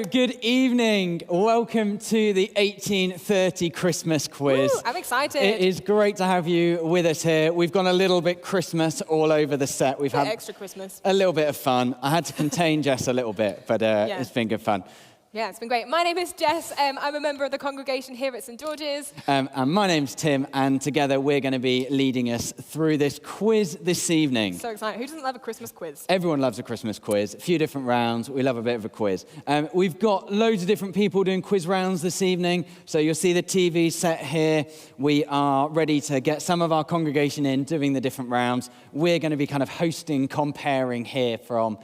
good evening. Welcome to the 1830 Christmas quiz. Woo, I'm excited. It is great to have you with us here. We've gone a little bit Christmas all over the set. We've had extra Christmas. A little bit of fun. I had to contain Jess a little bit, but It's been good fun. Yeah, it's been great. My name is Jess. I'm a member of the congregation here at St. George's. And my name's Tim, and together we're going to be leading us through this quiz this evening. So excited. Who doesn't love a Christmas quiz? Everyone loves a Christmas quiz. A few different rounds. We love a bit of a quiz. We've got loads of different people doing quiz rounds this evening. So you'll see the TV set here. We are ready to get some of our congregation in doing the different rounds. We're going to be kind of hosting, comparing here from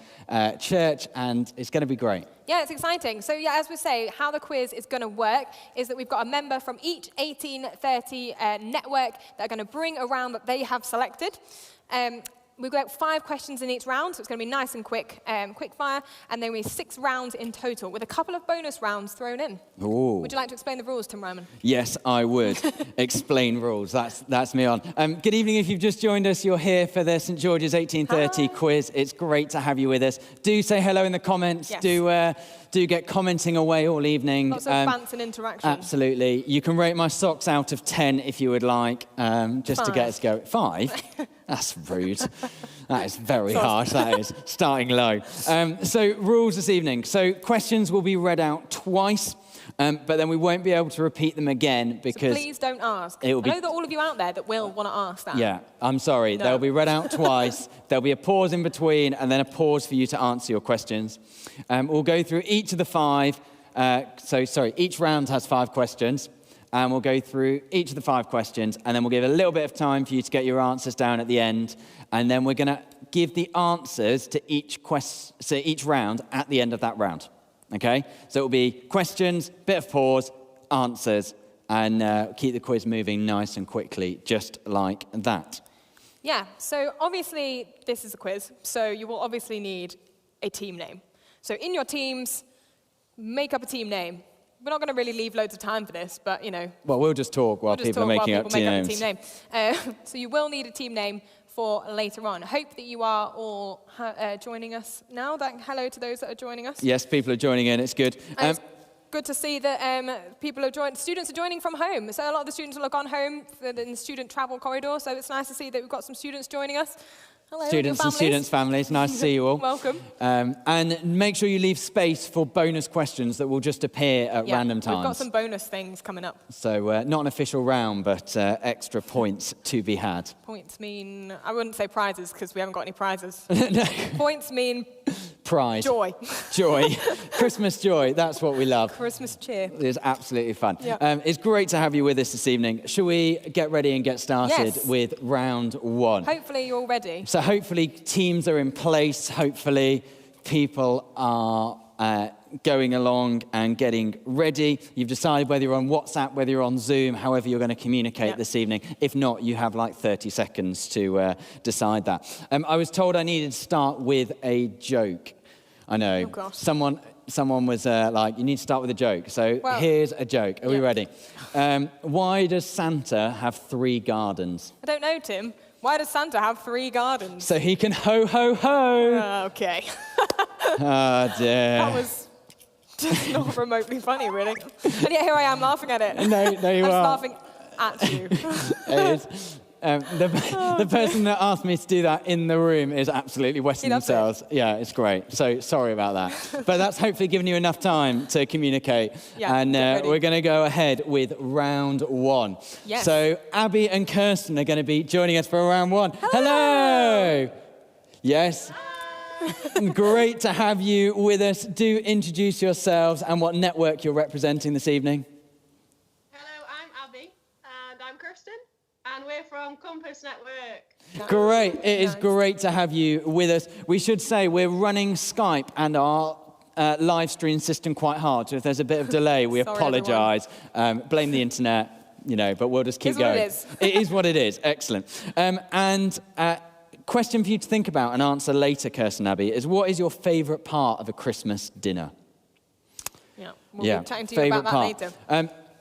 church, and it's going to be great. Yeah, it's exciting. So yeah, as we say, how the quiz is going to work is that we've got a member from each 1830 network that are going to bring a round that they have selected. We've got 5 questions in each round, so it's going to be nice and quick fire, and then we have 6 rounds in total, with a couple of bonus rounds thrown in. Ooh. Would you like to explain the rules, Tim Ryman? Yes, I would. Explain rules. That's me on. Good evening. If you've just joined us, you're here for the St. George's 1830 quiz. It's great to have you with us. Do say hello in the comments. Yes. Do get commenting away all evening. Lots of fans and interaction. Absolutely. You can rate my socks out of 10 if you would like, just to get us going. 5? That's rude. That is very harsh. That is starting low. So rules this evening. So questions will be read out twice, but then we won't be able to repeat them again because... So please don't ask. I know that all of you out there that will want to ask that. Yeah, I'm sorry. No. They'll be read out twice. There'll be a pause in between and then a pause for you to answer your questions. We'll go through each of the 5. Each round has 5 questions. And we'll go through each of the 5 questions, and then we'll give a little bit of time for you to get your answers down at the end. And then we're going to give the answers to each round at the end of that round. Okay? So it'll be questions, bit of pause, answers, and keep the quiz moving nice and quickly, just like that. Yeah, so obviously this is a quiz, so you will obviously need a team name. So in your teams, make up a team name. We're not going to really leave loads of time for this, but, you know. Well, we'll just talk while people are making up team names. So you will need a team name for later on. Hope that you are all joining us now. Hello to those that are joining us. Yes, people are joining in. It's good. It's good to see that students are joining from home. So a lot of the students will have gone home in the student travel corridor, so it's nice to see that we've got some students joining us. Hello, students and students' families, nice to see you all. Welcome. And make sure you leave space for bonus questions that will just appear at random times. We've got some bonus things coming up. So not an official round, but extra points to be had. Points mean, I wouldn't say prizes because we haven't got any prizes. No. Points mean pride. Joy. Joy. Christmas joy, that's what we love. Christmas cheer. It's absolutely fun. Yeah. It's great to have you with us this evening. Shall we get ready and get started with round 1? Hopefully you're ready. So hopefully teams are in place. Hopefully people are going along and getting ready. You've decided whether you're on WhatsApp, whether you're on Zoom, however you're going to communicate this evening. If not, you have like 30 seconds to decide that. I was told I needed to start with a joke. I know. Oh, gosh. Someone was like, you need to start with a joke. So here's a joke. Are we ready? Why does Santa have 3 gardens? I don't know, Tim. Why does Santa have 3 gardens? So he can ho, ho, ho. Okay. Oh, dear. That was just not remotely funny, really. And yet here I am laughing at it. No, you are. I'm laughing at you. It is. The person that asked me to do that in the room is absolutely wetting themselves. Yeah, it's great. So sorry about that. But that's hopefully given you enough time to communicate. Yeah, and we're going to go ahead with round 1. Yes. So Abby and Kirsten are going to be joining us for round 1. Hello! Yes. Great to have you with us. Do introduce yourselves and what network you're representing this evening. Hello, I'm Abby. And I'm Kirsten. And we're from Compass Network. Great. It is great to have you with us. We should say we're running Skype and our live stream system quite hard. So if there's a bit of delay, we apologise. Blame the internet, but we'll just keep going. It is what it is. Excellent. Question for you to think about and answer later, Kirsten, Abby, is what is your favourite part of a Christmas dinner? Yeah, we'll be chatting to you about that later.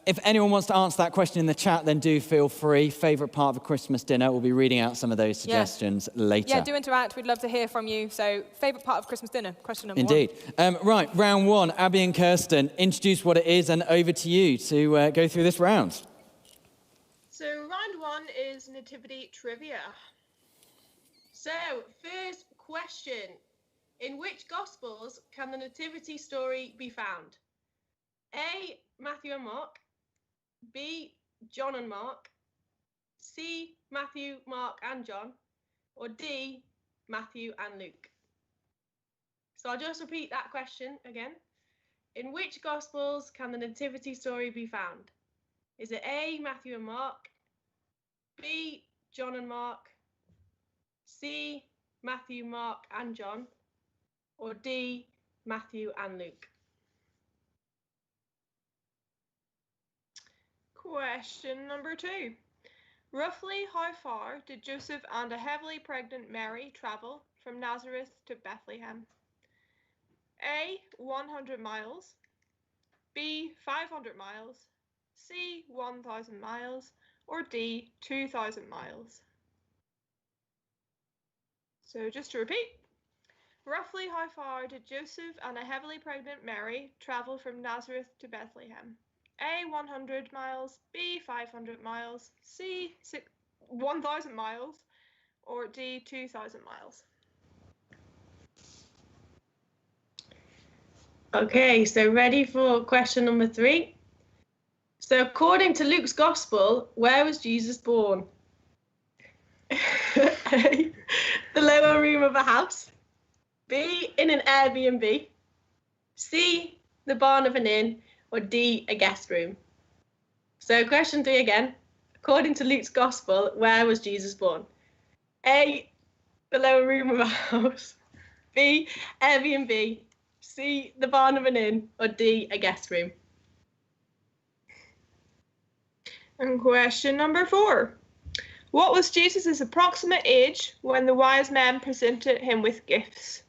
If anyone wants to answer that question in the chat, then do feel free. Favourite part of a Christmas dinner? We'll be reading out some of those suggestions later. Yeah, do interact. We'd love to hear from you. So, favourite part of Christmas dinner? Question number Indeed. Right, round one. Abby and Kirsten, introduce what it is, and over to you to go through this round. So round one is Nativity trivia. So first question. In which Gospels can the Nativity story be found? A, Matthew and Mark. B, John and Mark. C, Matthew, Mark and John. Or D, Matthew and Luke. So I'll just repeat that question again. In which Gospels can the Nativity story be found? Is it A, Matthew and Mark, B, John and Mark, C, Matthew, Mark and John, or D, Matthew and Luke? Question number 2. Roughly how far did Joseph and a heavily pregnant Mary travel from Nazareth to Bethlehem? A, 100 miles, B, 500 miles, C, 1,000 miles, or D, 2,000 miles? So just to repeat, roughly how far did Joseph and a heavily pregnant Mary travel from Nazareth to Bethlehem? A, 100 miles, B, 500 miles, C, 1,000 miles, or D, 2,000 miles? Okay, so ready for question number 3? So according to Luke's Gospel, where was Jesus born? A, the lower room of a house. B, in an Airbnb. C, the barn of an inn. Or D, a guest room. So question 3 again. According to Luke's Gospel, where was Jesus born? A, the lower room of a house. B, Airbnb. C, the barn of an inn. Or D, a guest room. And question number 4. What was Jesus' approximate age when the wise men presented him with gifts?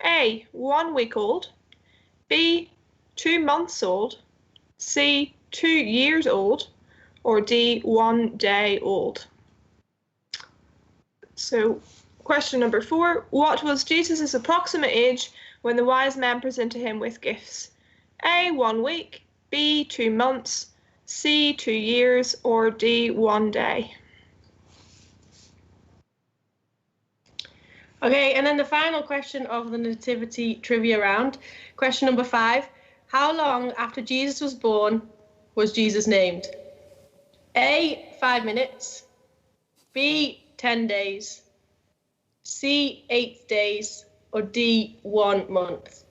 A, 1 week old. B, 2 months old. C, 2 years old. Or D, 1 day old. So question number 4. What was Jesus' approximate age when the wise men presented him with gifts? A, 1 week. B, 2 months. C, 2 years. Or D, 1 day. Okay, and then the final question of the Nativity trivia round. Question number 5. How long after Jesus was born was Jesus named? A, 5 minutes. B, 10 days. C, 8 days. Or D, 1 month.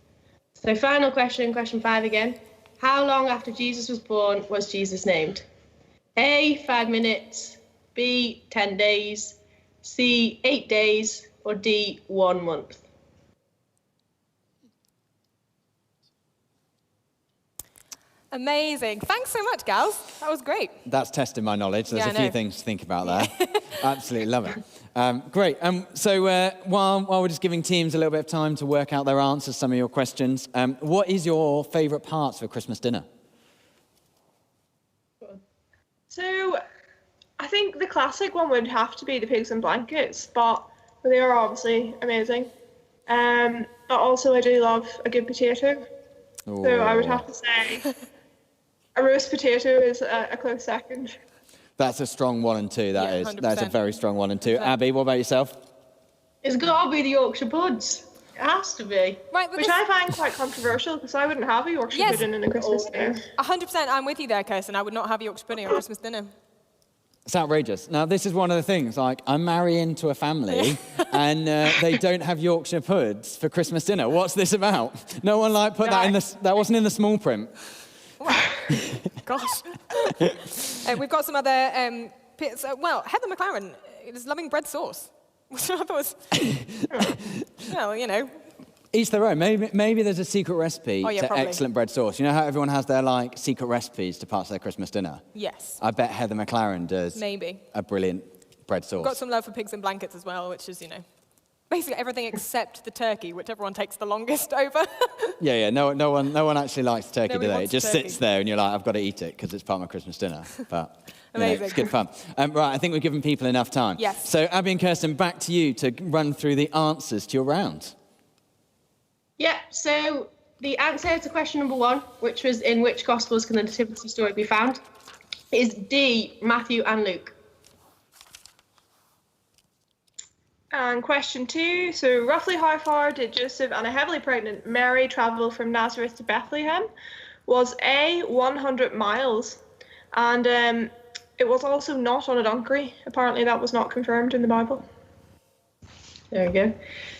So final question, question 5 again. How long after Jesus was born was Jesus named? A, 5 minutes. B, 10 days. C, 8 days. Or D, 1 month. Amazing. Thanks so much, gals. That was great. That's testing my knowledge. There's Yeah, a I few know. things to think about there. Absolutely love it. Great. So while we're just giving teams a little bit of time to work out their answers to some of your questions, what is your favourite parts of a Christmas dinner? So I think the classic one would have to be the pigs and blankets, but they are obviously amazing. But also I do love a good potato. So I would have to say a roast potato is a close second. That's a strong 1 and 2, that Yeah, is. That's a 100%. very strong 1 and 2. Abby, what about yourself? It's got to be the Yorkshire puds. It has to be. Right, but Which I find quite controversial because I wouldn't have a Yorkshire Yes. pudding in a Christmas dinner. 100%, I'm with you there, Kirsten. I would not have Yorkshire pudding on Christmas dinner. It's outrageous. Now, this is one of the things, like, I'm marrying into a family and they don't have Yorkshire puds for Christmas dinner. What's this about? No one, like, put that in the... That wasn't in the small print. Wow. Gosh. We've got some other... well, Heather McLaren is loving bread sauce. Which I thought was... well, you know. Each their own. Maybe there's a secret recipe to probably. excellent bread sauce. You know how everyone has their, like, secret recipes to parts of their Christmas dinner? Yes. I bet Heather McLaren does Maybe. a brilliant bread sauce. Got some love for pigs and blankets as well, which is, you know. Basically everything except the turkey, which everyone takes the longest over. Yeah. No one actually likes turkey, Nobody do they? It wants just turkey. sits there, and you're like, I've got to eat it because it's part of my Christmas dinner. But Amazing. it's good fun. Right, I think we've given people enough time. Yes. So Abby and Kirsten, back to you to run through the answers to your round. Yeah, so the answer to question number 1, which was in which Gospels can the nativity story be found, is D, Matthew and Luke. And question 2, so roughly how far did Joseph and a heavily pregnant Mary travel from Nazareth to Bethlehem? Was A, 100 miles, and it was also not on a donkey. Apparently that was not confirmed in the Bible. There we go.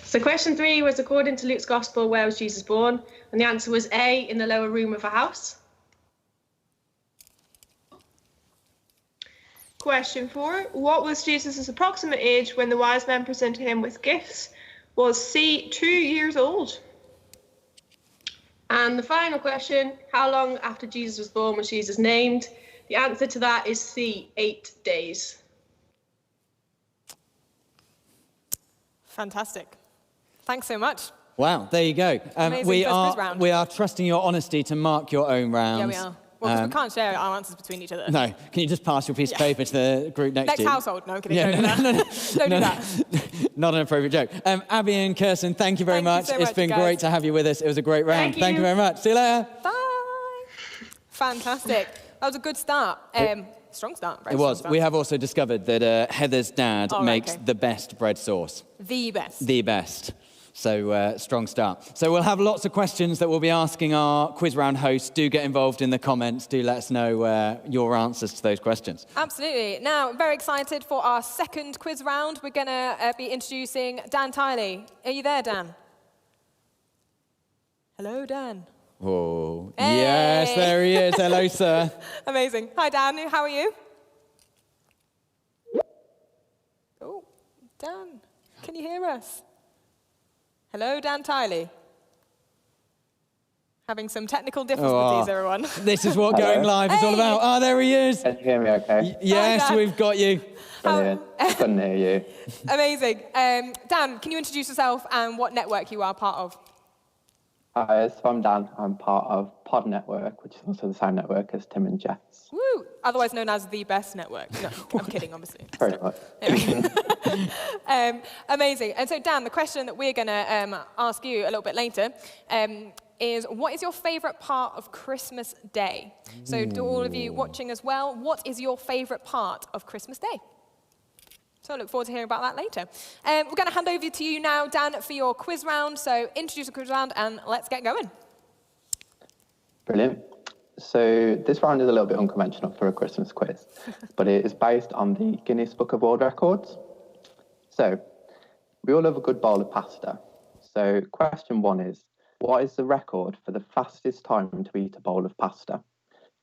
So question 3 was, according to Luke's Gospel, where was Jesus born? And the answer was A, in the lower room of a house. Question 4, what was Jesus' approximate age when the wise men presented him with gifts? Was C, 2 years old? And the final question, how long after Jesus was born was Jesus named? The answer to that is C, 8 days. Fantastic. Thanks so much. Wow, there you go. Amazing we first quiz round. are trusting your honesty to mark your own rounds. Yeah, we are. Well, 'cause we can't share our answers between each other. No, can you just pass your piece of paper to the group next Next to you? household. No, I'm kidding. Yeah, Don't do that. Don't do that. Not an appropriate joke. Abby and Kirsten, thank you very Thank you much. so It's much, been guys. great to have you with us. It was a great round. Thank you. very much. See you later. Bye. Fantastic. That was a good start. Strong start. Very It strong was. start. We have also discovered that Heather's dad Oh, right, makes okay. the best bread sauce. The best. The best. So strong start. So we'll have lots of questions that we'll be asking our quiz round hosts. Do get involved in the comments. Do let us know your answers to those questions. Absolutely. Now, very excited for our second quiz round. We're going to be introducing Dan Tiley. Are you there, Dan? Hello, Dan. Oh, Hey. yes, there he is. Hello, sir. Amazing. Hi, Dan. How are you? Oh, Dan, can you hear us? Hello, Dan Tiley. Having some technical difficulties, everyone. This is what going live is all Hey. about. Oh, there he is. Can you hear me okay? Yes, Dan. we've got you. Brilliant. Couldn't hear you. Amazing. Dan, can you introduce yourself and what network you are part of? Hi, so I'm Dan. I'm part of Pod Network, which is also the same network as Tim and Jess. Woo! Otherwise known as the best network. No, I'm kidding, obviously. Pretty much. Amazing. And so, Dan, the question that we're going to ask you a little bit later is, what is your favourite part of Christmas Day? So, to all of you watching as well, what is your favourite part of Christmas Day? So I look forward to hearing about that later. We're going to hand over to you now, Dan, for your quiz round. So introduce the quiz round and let's get going. Brilliant. So this round is a little bit unconventional for a Christmas quiz, but it is based on the Guinness Book of World Records. So we all love a good bowl of pasta. So question 1 is, what is the record for the fastest time to eat a bowl of pasta?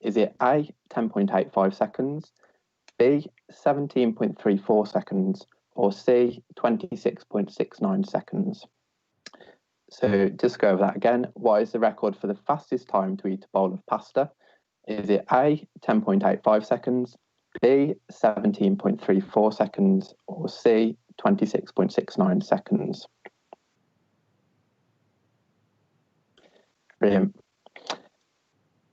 Is it A, 10.85 seconds, B, 17.34 seconds, or C, 26.69 seconds? So just go over that again. What is the record for the fastest time to eat a bowl of pasta? Is it A, 10.85 seconds, B, 17.34 seconds, or C, 26.69 seconds? Brilliant.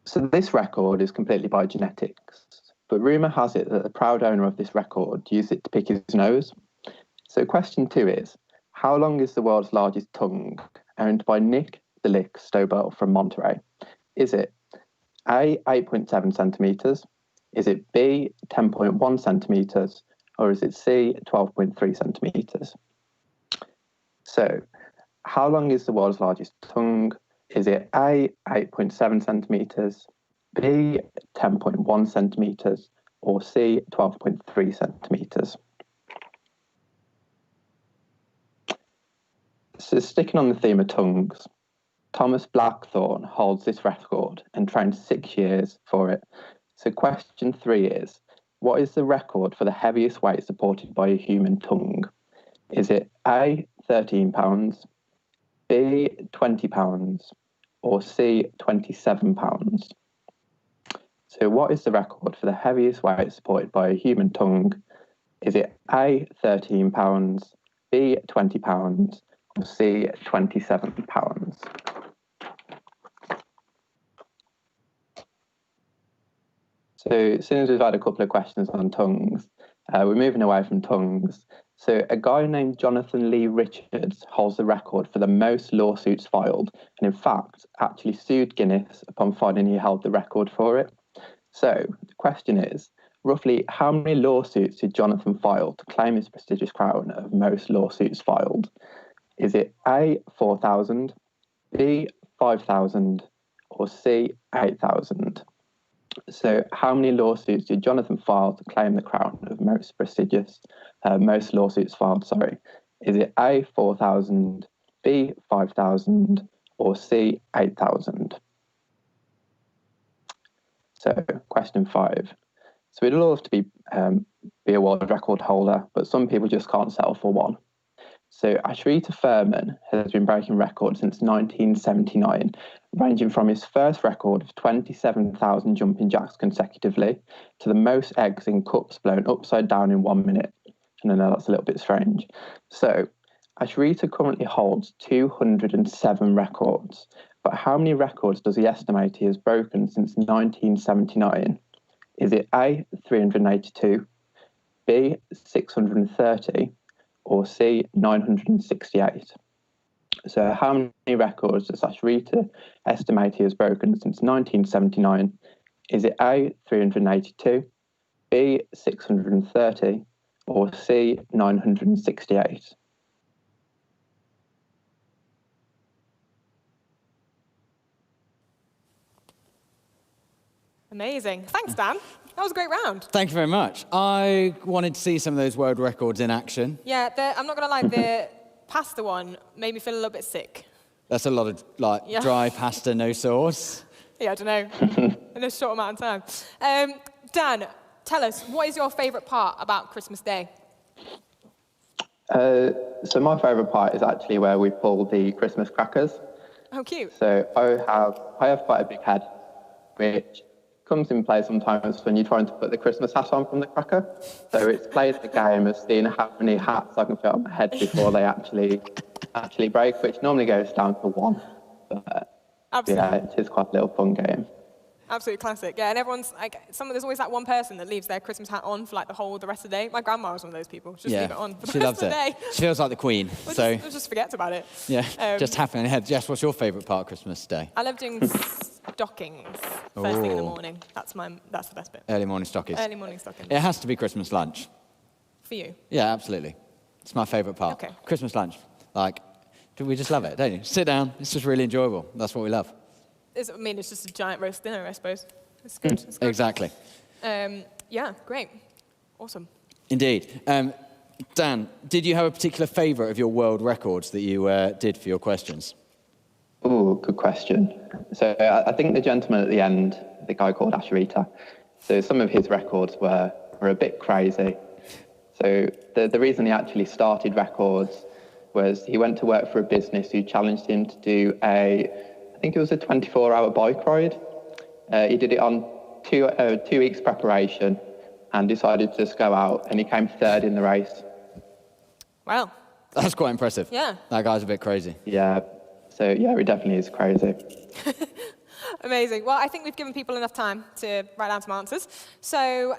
So this record is completely by genetics, but rumour has it that the proud owner of this record used it to pick his nose. So question 2 is, how long is the world's largest tongue, owned by Nick the Lick Stobel from Monterey? Is it A, 8.7 centimetres, is it B, 10.1 centimetres, or is it C, 12.3 centimetres? So how long is the world's largest tongue? Is it A, 8.7 centimetres, B, 10.1 centimetres, or C, 12.3 centimetres? So sticking on the theme of tongues, Thomas Blackthorne holds this record and trained 6 years for it. So question 3 is, what is the record for the heaviest weight supported by a human tongue? Is it A, 13 pounds, B, 20 pounds, or C, 27 pounds? So what is the record for the heaviest weight supported by a human tongue? Is it A, 13 pounds, B, £20, or C, £27? So as soon as we've had a couple of questions on tongues, we're moving away from tongues. So a guy named Jonathan Lee Richards holds the record for the most lawsuits filed, and in fact actually sued Guinness upon finding he held the record for it. So the question is, roughly how many lawsuits did Jonathan file to claim his prestigious crown of most lawsuits filed? Is it A, 4,000, B, 5,000, or C, 8,000? So how many lawsuits did Jonathan file to claim the crown of most prestigious, most lawsuits filed, sorry. Is it A, 4,000, B, 5,000, or C, 8,000? So question 5. So we'd love to be a world record holder, but some people just can't settle for one. So Ashrita Furman has been breaking records since 1979, ranging from his first record of 27,000 jumping jacks consecutively to the most eggs in cups blown upside down in 1 minute. And I know that's a little bit strange. So Ashrita currently holds 207 records, but how many records does he estimate he has broken since 1979? Is it A, 382, B, 630, or C, 968? So how many records does Ashrita estimate he has broken since 1979? Is it A, 382, B, 630, or C, 968? Amazing. Thanks, Dan. That was a great round. Thank you very much. I wanted to see some of those world records in action. Yeah, I'm not going to lie, the pasta one made me feel a little bit sick. That's a lot of dry pasta, no sauce. Yeah, I don't know, in a short amount of time. Dan, tell us, what is your favourite part about Christmas Day? So my favourite part is actually where we pull the Christmas crackers. Oh, cute. So I have quite a big head, which comes in play sometimes when you're trying to put the Christmas hat on from the cracker. So it's played the game of seeing how many hats I can fit on my head before they actually break, which normally goes down to 1. But Absolutely. yeah, it is quite a little fun game. Absolute classic, yeah. And everyone's like, there's always that one person that leaves their Christmas hat on for like the rest of the day. My grandma was one of those people. Just leave it on for the rest of the day. She feels like the queen. We'll just forget about it. Yeah, just happening ahead. Jess, what's your favourite part of Christmas Day? I love doing stockings first thing in the morning. That's the best bit. Early morning stockings. Early morning stockings. It has to be Christmas lunch. For you? Yeah, absolutely. It's my favourite part. Okay. Christmas lunch. We just love it, don't you? Sit down. It's just really enjoyable. That's what we love. It's just a giant roast dinner, I suppose. It's good. It's good. Exactly. Yeah, great. Awesome. Indeed. Dan, did you have a particular favourite of your world records that you did for your questions? Oh, good question. So I think the gentleman at the end, the guy called Ashrita, so some of his records were a bit crazy. So the reason he actually started records was he went to work for a business who challenged him to do I think it was a 24-hour bike ride. He did it on 2 weeks preparation and decided to just go out, and he came 3rd in the race. Wow. That's quite impressive. Yeah. That guy's a bit crazy. Yeah. So yeah, he definitely is crazy. Amazing. Well, I think we've given people enough time to write down some answers. So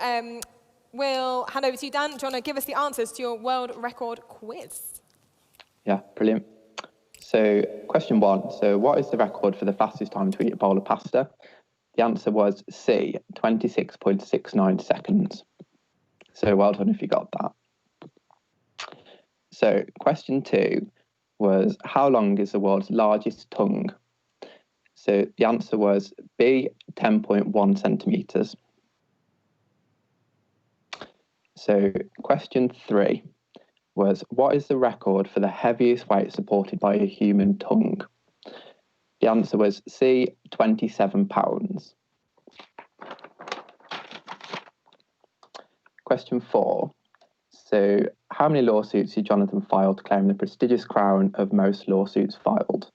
we'll hand over to you, Dan. Do you want to give us the answers to your world record quiz? Yeah, brilliant. So question 1. So what is the record for the fastest time to eat a bowl of pasta? The answer was C, 26.69 seconds. So well done if you got that. So question 2 was, how long is the world's largest tongue? So the answer was B, 10.1 centimetres. So question 3 was, what is the record for the heaviest weight supported by a human tongue? The answer was C, 27 pounds. Question 4. So how many lawsuits did Jonathan file to claim the prestigious crown of most lawsuits filed?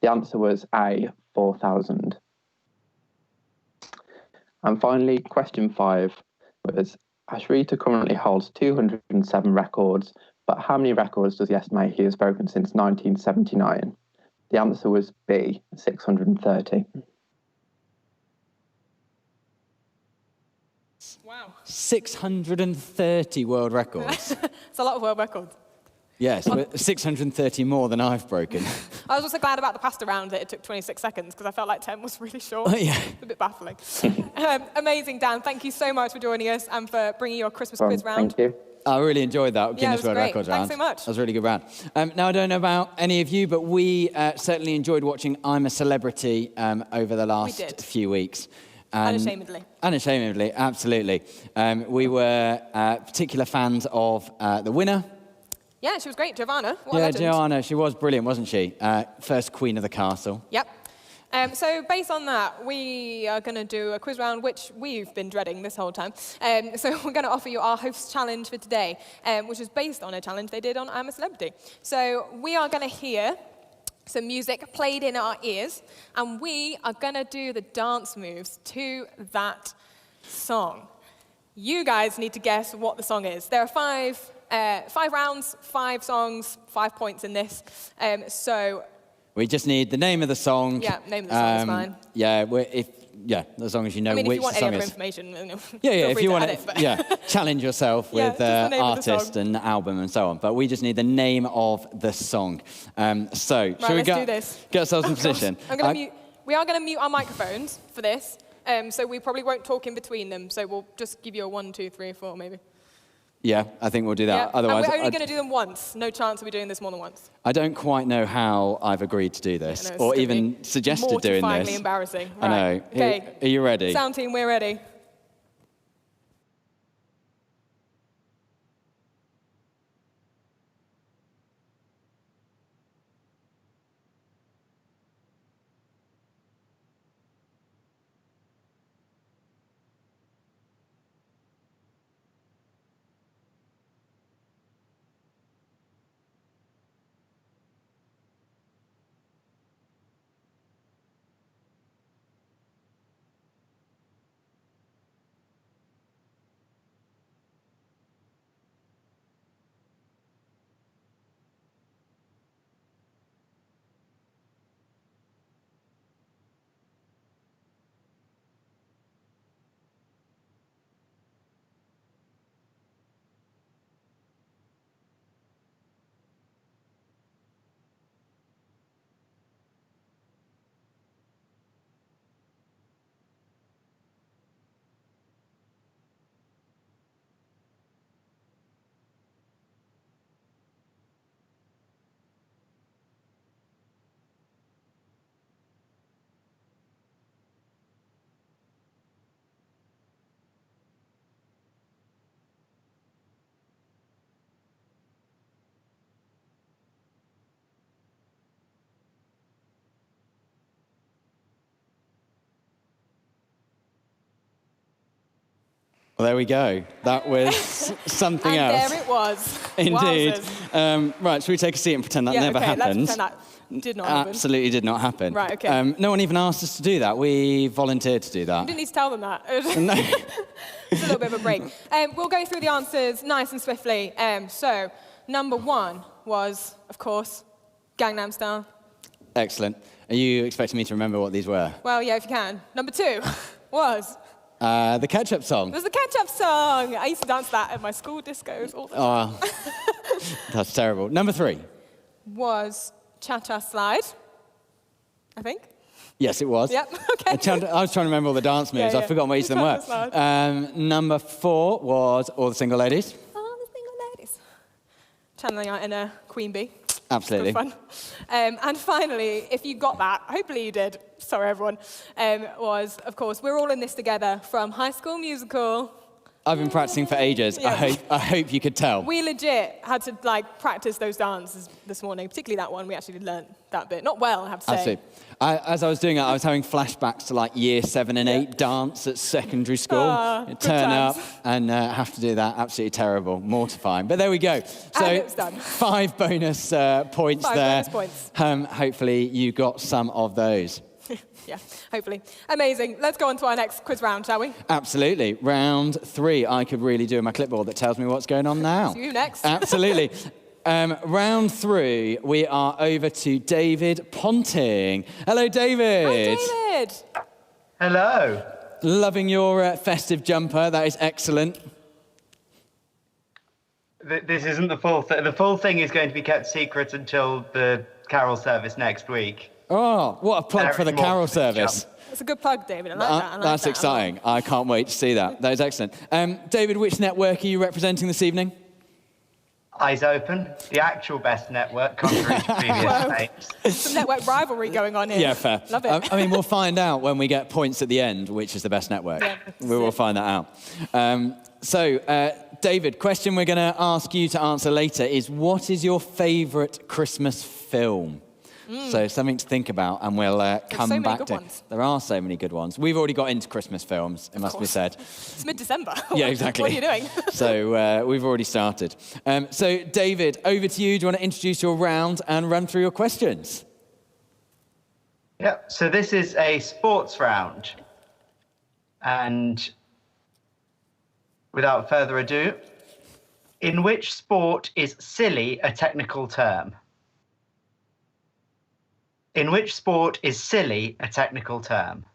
The answer was A, 4,000. And finally, question 5 was, Ashrita currently holds 207 records, But how many records does he estimate he has broken since 1979? The answer was B, 630. Wow. 630 world records. It's a lot of world records. Yes, 630 more than I've broken. I was also glad about the pasta round that it took 26 seconds because I felt like 10 was really short. Yeah. A bit baffling. Amazing, Dan. Thank you so much for joining us and for bringing your Christmas quiz round. Thank you. I really enjoyed that Guinness was World great. Records Thanks round. so much. That was a really good round. Now, I don't know about any of you, but we certainly enjoyed watching I'm a Celebrity over the last few weeks. Unashamedly. Unashamedly, absolutely. We were particular fans of the winner. Yeah, she was great, Giovanna. What a Yeah, legend. Giovanna, she was brilliant, wasn't she? First queen of the castle. Yep. So based on that, we are going to do a quiz round, which we've been dreading this whole time. So we're going to offer you our host challenge for today, which is based on a challenge they did on I'm a Celebrity. So we are going to hear some music played in our ears, and we are going to do the dance moves to that song. You guys need to guess what the song is. There are five rounds, 5 songs, 5 points in this. So we just need the name of the song. yeah, name of the song is fine. Yeah, as long as you know I mean, which if you want song any other is. information, Yeah, feel if free you to want add it, it. But challenge yourself Yeah, with just the name of the artist song. and album and so on. But we just need the name of the song. Shall we let's do this. get ourselves in Oh, gosh. position? We are going to mute our microphones for this, so we probably won't talk in between them. So we'll just give you a 1, 2, 3, 4, maybe. Yeah, I think we'll do that. Yeah. Otherwise, and we're only going to do them once. No chance of we doing this more than once. I don't quite know how I've agreed to do this, Yeah, no, it's or gonna even be suggested doing mortifyingly this. embarrassing. I know. Right. Okay. Are you ready? Sound team, we're ready. Well, there we go. That was something And else. there it was. Indeed. Wowzers. Right, should we take a seat and pretend that Yeah, never okay, happened? let's pretend that did not happen. Absolutely did not happen. Right, okay. No one even asked us to do that. We volunteered to do You that. didn't need to tell them that. No. It's a little bit of a break. We'll go through the answers nice and swiftly. So, number 1 was, of course, Gangnam Style. Excellent. Are you expecting me to remember what these were? Well, yeah, if you can. Number 2 was The ketchup song. it was the ketchup song. I used to dance that at my school discos all the time. Oh, that's terrible. Number 3. Was Cha-Cha Slide, I think. Yes, it was. Yep, okay. I was trying to remember all the dance moves. Yeah, I've yeah. forgotten what each of them were. Cha-Cha Number 4 was All the Single Ladies. Oh, the single ladies. Channeling our inner Queen Bee. Absolutely. Good fun. And finally, if you got that, hopefully you did, sorry everyone, was, of course, We're All in This Together from High School Musical. I've been practicing for ages. Yeah. I hope you could tell. We legit had to practice those dances this morning, particularly that one. We actually learned that bit. Not well, I have to say. Absolutely. As I was doing it, I was having flashbacks to year 7 and 8 dance at secondary school. Good Turn up times. and have to do that. Absolutely terrible, mortifying. But there we go. So And it was done. 5 bonus points 5 there. bonus points. Hopefully you got some of those. Yeah, hopefully. Amazing. Let's go on to our next quiz round, shall we? Absolutely. Round 3. I could really do my clipboard that tells me what's going on now. It's you next. Absolutely. Round 3, we are over to David Ponting. Hello, David. Hi, David. Hello. Loving your festive jumper. That is excellent. This isn't the full thing. The full thing is going to be kept secret until the carol service next week. Oh, what a plug for the carol service. That's a good plug, David. I like that. I like That's that. exciting. I can't wait to see that. That is excellent. David, which network are you representing this evening? Eyes Open, the actual best network, contrary to previous claims. Some network rivalry going on here. Yeah, fair. Love it. I mean, we'll find out when we get points at the end, which is the best network. Yeah, We will find that out. David, question we're going to ask you to answer later is, what is your favourite Christmas film? So something to think about, and we'll come so many back good to. ones. There are so many good ones. We've already got into Christmas films, it must be said. It's mid-December. Yeah, exactly. What are you doing? So we've already started. So David, over to you. Do you want to introduce your round and run through your questions? Yep, so this is a sports round. And without further ado, in which sport is silly a technical term? In which sport is silly a technical term?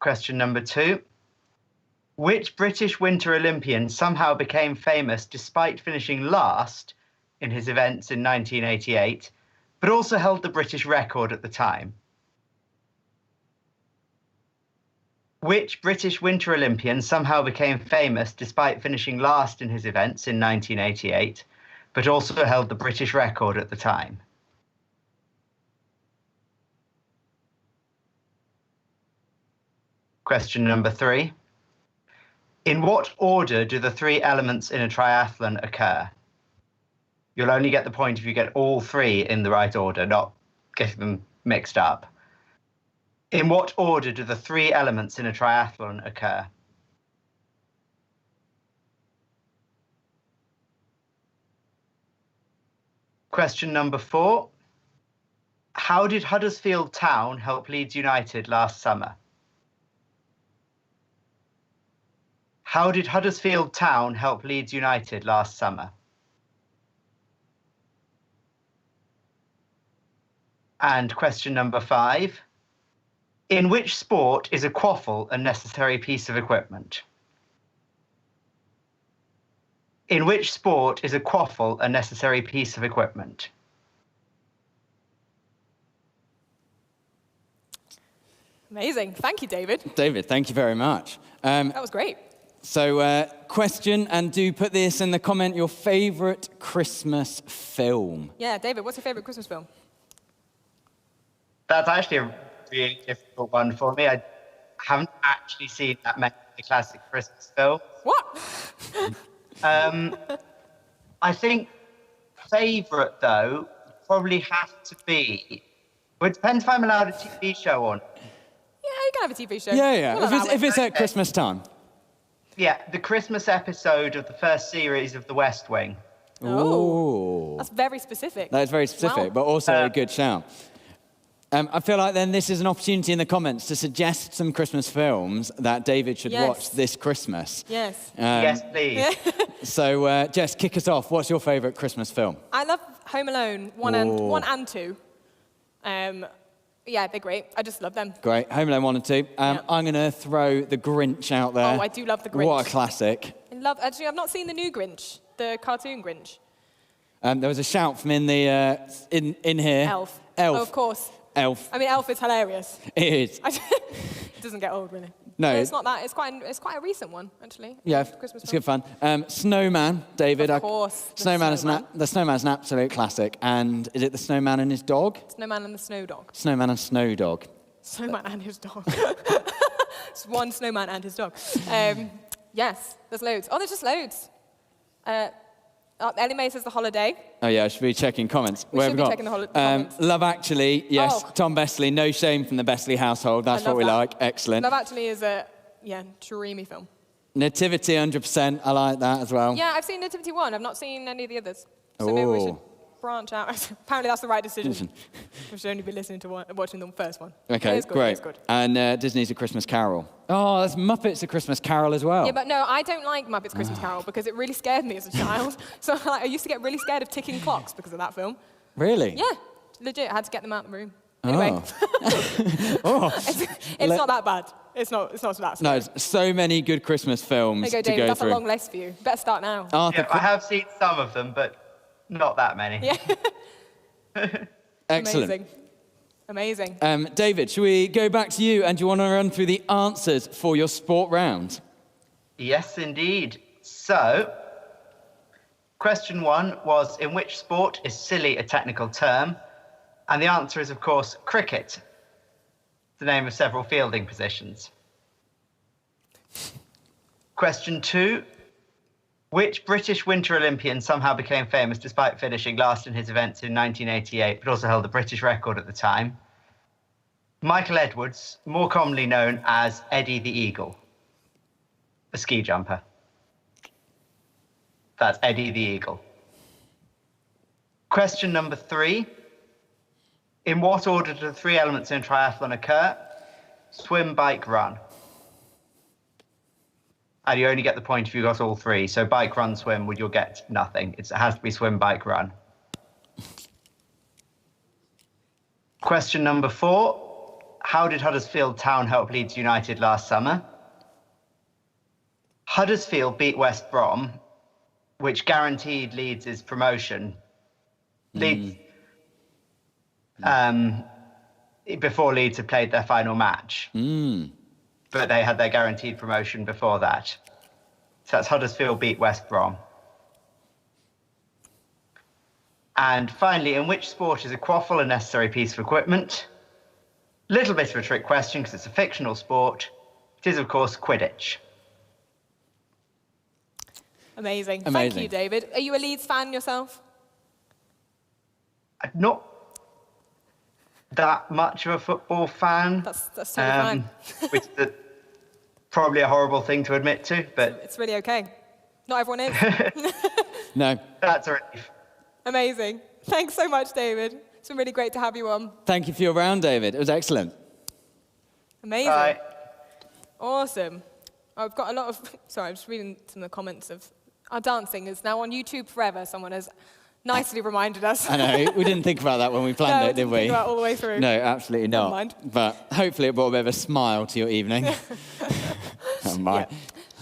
Question number 2. Which British Winter Olympian somehow became famous despite finishing last in his events in 1988, but also held the British record at the time? Which British Winter Olympian somehow became famous despite finishing last in his events in 1988, but also held the British record at the time? Question number 3. In what order do the 3 elements in a triathlon occur? You'll only get the point if you get all 3 in the right order, not getting them mixed up. In what order do the 3 elements in a triathlon occur? Question number 4. How did Huddersfield Town help Leeds United last summer? How did Huddersfield Town help Leeds United last summer? And question number 5. In which sport is a quaffle a necessary piece of equipment? In which sport is a quaffle a necessary piece of equipment? Amazing. Thank you, David. David, thank you very much. That was great. So, question, and do put this in the comment, your favourite Christmas film. Yeah, David, what's your favourite Christmas film? That's actually a really difficult one for me. I haven't actually seen that many of the classic Christmas films. What? I think favourite, though, probably has to be... Well, it depends if I'm allowed a TV show on. Yeah, you can have a TV show. Yeah. We'll allow If it's at Christmas time. Yeah, the Christmas episode of the first series of The West Wing. Oh, Ooh. that's very specific. That is very specific, Wow. but also a good shout. I feel like then this is an opportunity in the comments to suggest some Christmas films that David should Yes. watch this Christmas. Yes. Yes, please. So, Jess, kick us off. What's your favourite Christmas film? I love Home Alone 1 and 2. Yeah, they're great. I just love them. Great. Home Alone 1 and 2. Yeah. I'm going to throw The Grinch out there. Oh, I do love The Grinch. What a classic. Actually, I've not seen the new Grinch, the cartoon Grinch. There was a shout from in the in here. Elf. Elf. Oh, of course. Elf. I mean, Elf is hilarious. It is. It doesn't get old, really. No. It's not that. It's quite a recent one, actually. Yeah, Christmas it's film. good fun. Snowman, David. Of course. The The Snowman's an absolute classic. And is it the Snowman and his dog? Snowman and the Snow Dog. Snowman and Snow Dog. Snowman and his dog. It's one snowman and his dog. Yes, there's loads. Oh, there's just loads. Ellie Mae says The Holiday. Oh yeah, I should be checking comments. We should be checking the comments. Love Actually, yes. Oh. Tom Besley, no shame from the Besley household. That's I what love we that. like. Excellent. Love Actually is a dreamy film. Nativity, 100%. I like that as well. Yeah, I've seen Nativity 1. I've not seen any of the others. So maybe we should branch out. Apparently that's the right decision. We should only be listening to watching the first one. Okay, It's good, great. it's good. And Disney's A Christmas Carol. Oh, there's Muppets A Christmas Carol as well. Yeah, but no, I don't like Muppets Christmas Carol because it really scared me as a child. So I used to get really scared of ticking clocks because of that film. Really? Yeah, legit. I had to get them out of the room. Anyway, Oh. it's not that bad. It's not that bad. No, so many good Christmas films There you go, to David. go That's through. a long list for you. Better start now. Arthur, Yeah, I have seen some of them, but not that many. Yeah. excellent. Amazing. David, shall we go back to you, and do you want to run through the answers for your sport round? Yes, indeed. So, question 1 was, in which sport is silly a technical term? And the answer is, of course, cricket, the name of several fielding positions. Question 2, which British Winter Olympian somehow became famous despite finishing last in his events in 1988, but also held the British record at the time? Michael Edwards, more commonly known as Eddie the Eagle, a ski jumper. That's Eddie the Eagle. Question number 3. In what order do the 3 elements in a triathlon occur? Swim, bike, run. And you only get the point if you got all 3. So bike, run, swim, you'll get nothing. It has to be swim, bike, run. Question number 4. How did Huddersfield Town help Leeds United last summer? Huddersfield beat West Brom, which guaranteed Leeds' promotion. Leeds, before Leeds had played their final match. But they had their guaranteed promotion before that. So that's Huddersfield beat West Brom. And finally, in which sport is a quaffle a necessary piece of equipment? Little bit of a trick question because it's a fictional sport. It is, of course, Quidditch. Amazing. Thank you, David. Are you a Leeds fan yourself? I'm not that much of a football fan. That's totally fine. Which is probably a horrible thing to admit to, but It's really okay. Not everyone is. No. that's a relief. Amazing. Thanks so much, David. It's been really great to have you on. Thank you for your round, David. It was excellent. Amazing. Bye. Awesome. I've got a lot of... Sorry, I'm just reading some of the comments of... Our dancing is now on YouTube forever, someone has nicely reminded us. I know, we didn't think about that when we planned No, it, did didn't we? think about it all the way through. No, absolutely Never not. mind. But hopefully it brought a bit of a smile to your evening. Oh, my.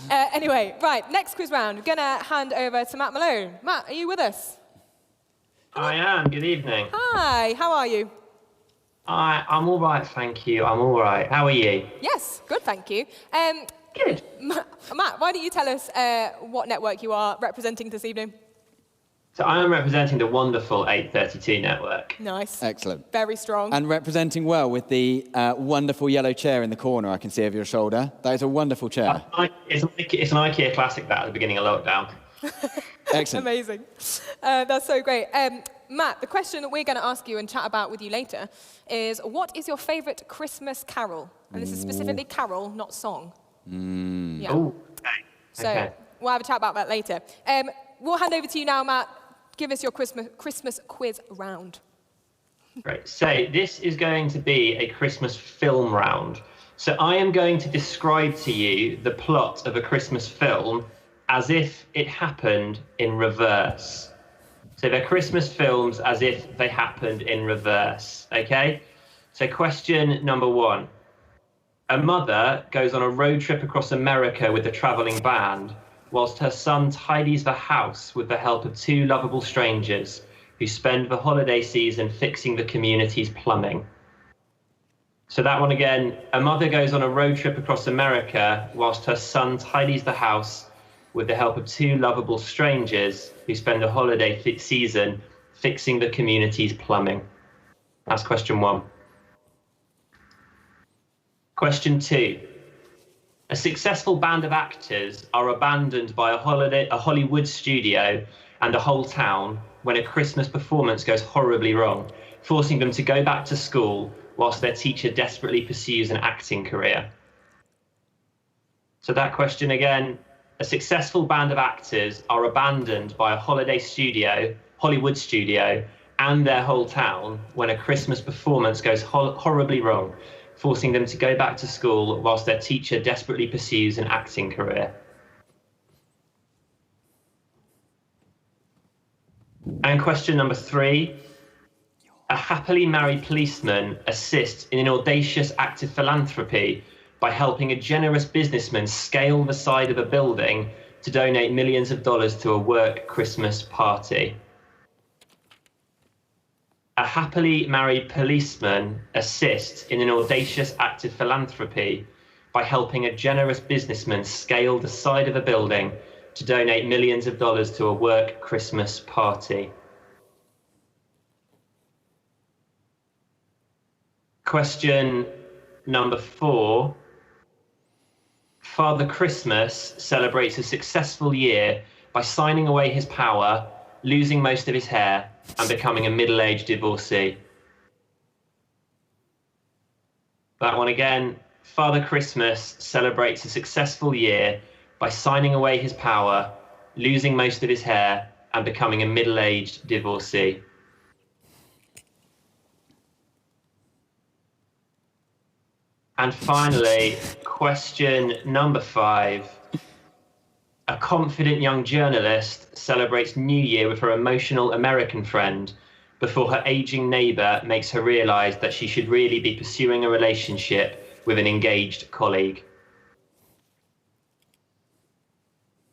Anyway, right, next quiz round. We're going to hand over to Matt Malone. Matt, are you with us? I am. Good evening. Hi, how are you? I'm all right, thank you. I'm all right. How are you? Yes, good, thank you. Good. Matt, why don't you tell us what network you are representing this evening? So I am representing the wonderful 832 network. Nice. Excellent. Very strong. And representing well with the wonderful yellow chair in the corner I can see over your shoulder. That is a wonderful chair. It's an IKEA classic that at the beginning of lockdown. Excellent. Amazing. That's so great. Matt, the question that we're going to ask you and chat about with you later is, what is your favourite Christmas carol? And this is specifically carol, not song. Yeah. Oh, okay. So Okay. we'll have a chat about that later. We'll hand over to you now, Matt. Give us your Christmas quiz round. Great. So this is going to be a Christmas film round. So I am going to describe to you the plot of a Christmas film as if it happened in reverse. So they're Christmas films as if they happened in reverse, okay? So question number 1. A mother goes on a road trip across America with a traveling band, whilst her son tidies the house with the help of 2 lovable strangers who spend the holiday season fixing the community's plumbing. So that one again, a mother goes on a road trip across America whilst her son tidies the house with the help of 2 lovable strangers who spend the holiday season fixing the community's plumbing. That's question 1. Question 2. A successful band of actors are abandoned by a Hollywood studio and a whole town when a Christmas performance goes horribly wrong, forcing them to go back to school whilst their teacher desperately pursues an acting career. So that question again, a successful band of actors are abandoned by a holiday studio Hollywood studio, and their whole town when a Christmas performance goes horribly wrong, forcing them to go back to school whilst their teacher desperately pursues an acting career. And question number 3. A happily married policeman assists in an audacious act of philanthropy by helping a generous businessman scale the side of a building to donate millions of dollars to a work Christmas party. A happily married policeman assists in an audacious act of philanthropy by helping a generous businessman scale the side of a building to donate millions of dollars to a work Christmas party. Question number 4. Father Christmas celebrates a successful year by signing away his power, losing most of his hair, and becoming a middle-aged divorcee. That one again. Father Christmas celebrates a successful year by signing away his power, losing most of his hair, and becoming a middle-aged divorcee. And finally, question number 5. A confident young journalist celebrates New Year with her emotional American friend before her aging neighbour makes her realise that she should really be pursuing a relationship with an engaged colleague.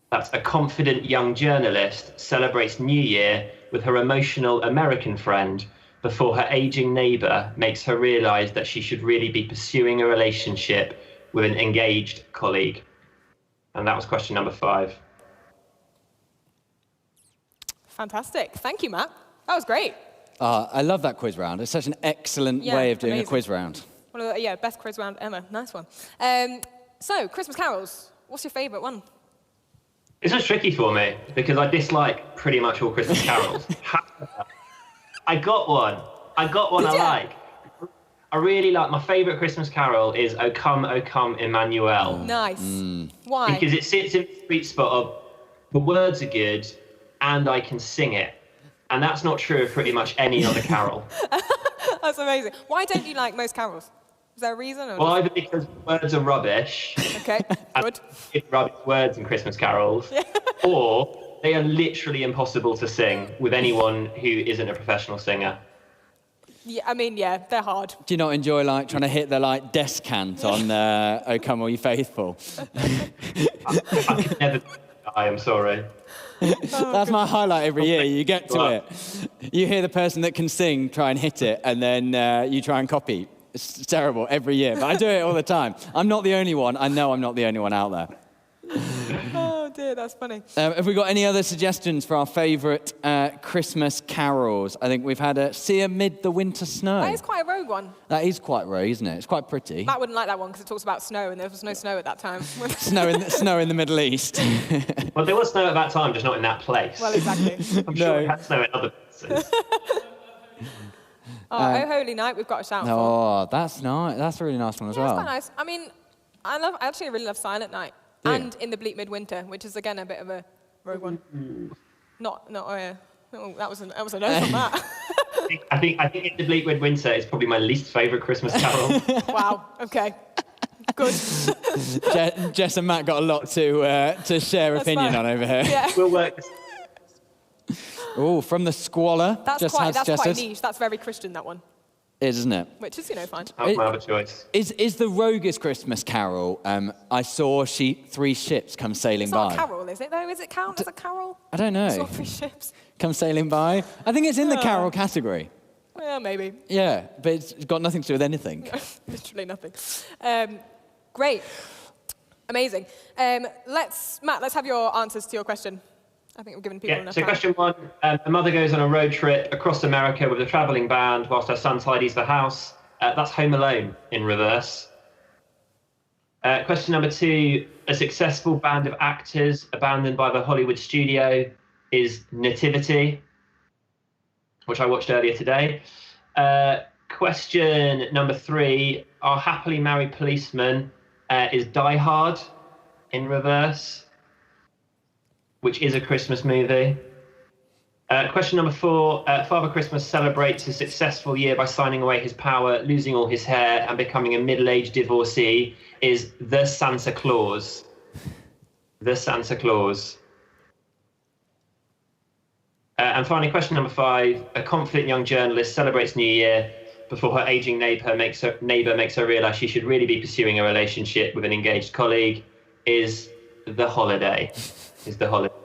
That's a confident young journalist celebrates New Year with her emotional American friend before her aging neighbour makes her realise that she should really be pursuing a relationship with an engaged colleague. And that was question number 5. Fantastic. Thank you, Matt. That was great. I love that quiz round. It's such an excellent way of doing amazing. a quiz round. One of the, best quiz round ever. Nice one. So, Christmas carols. What's your favourite one? This was tricky for me because I dislike pretty much all Christmas carols. However, I got one I like. I really like, my favourite Christmas carol is O Come, Emmanuel. Nice. Why? Because it sits in the sweet spot of the words are good and I can sing it. And that's not true of pretty much any other carol. That's amazing. Why don't you like most carols? Is there a reason? Or Well, either because words are rubbish. Okay, good. And rubbish words in Christmas carols. Or they are literally impossible to sing with anyone who isn't a professional singer. Yeah, I mean, they're hard. Do you not enjoy like trying to hit the like descant on "O Come All Ye Faithful"? I could never. I am sorry. That's my highlight every year. You get to it, you hear the person that can sing try and hit it, and then you try and copy. It's terrible every year, but I do it all the time. I'm not the only one. I know I'm not the only one out there. Oh dear, that's funny. Have we got any other suggestions for our favourite Christmas carols? I think we've had "See Amid the Winter Snow." That is quite a rogue one. That is quite rogue, isn't it? It's quite pretty. Matt wouldn't like that one because it talks about snow, and there was no snow at that time. Snow in the Middle East. Well, there was snow at that time, just not in that place. Well, exactly. I'm sure we had snow in other places. Oh Holy Night, we've got a shout for. Oh, that's nice. That's a really nice one as well. It's quite nice. I mean, I actually really love Silent Night. Yeah. And In the Bleak Midwinter, which is again a bit of a rogue one. Not that was a no from Matt. I think In the Bleak Midwinter is probably my least favourite Christmas carol. Wow. Okay. Good. Jess and Matt got a lot to share opinion fine. on over here. Yeah. We'll work. Oh, From the Squalor. That's quite niche. That's very Christian, that one. Is, isn't it? Which is, fine. That was my other choice. Is the roguest Christmas carol? I saw 3 ships come sailing It's by. not a carol, is it though? Is it count as a carol? I don't I saw know. 3 ships. Come sailing by. I think it's in the carol category. Well, maybe. Yeah, but it's got nothing to do with anything. Literally nothing. Great. Amazing. Let's have your answers to your question. I think we've given people enough So time. question 1, a mother goes on a road trip across America with a travelling band whilst her son tidies the house. That's Home Alone in reverse. Question number 2, a successful band of actors abandoned by the Hollywood studio is Nativity, which I watched earlier today. Question number 3, our happily married policeman is Die Hard in reverse, which is a Christmas movie. Question number 4. Father Christmas celebrates his successful year by signing away his power, losing all his hair, and becoming a middle-aged divorcee. Is the Santa Claus. The Santa Claus. And finally, question number 5. A confident young journalist celebrates New Year before her aging neighbour makes her realise she should really be pursuing a relationship with an engaged colleague. Is the holiday. Is the holiday.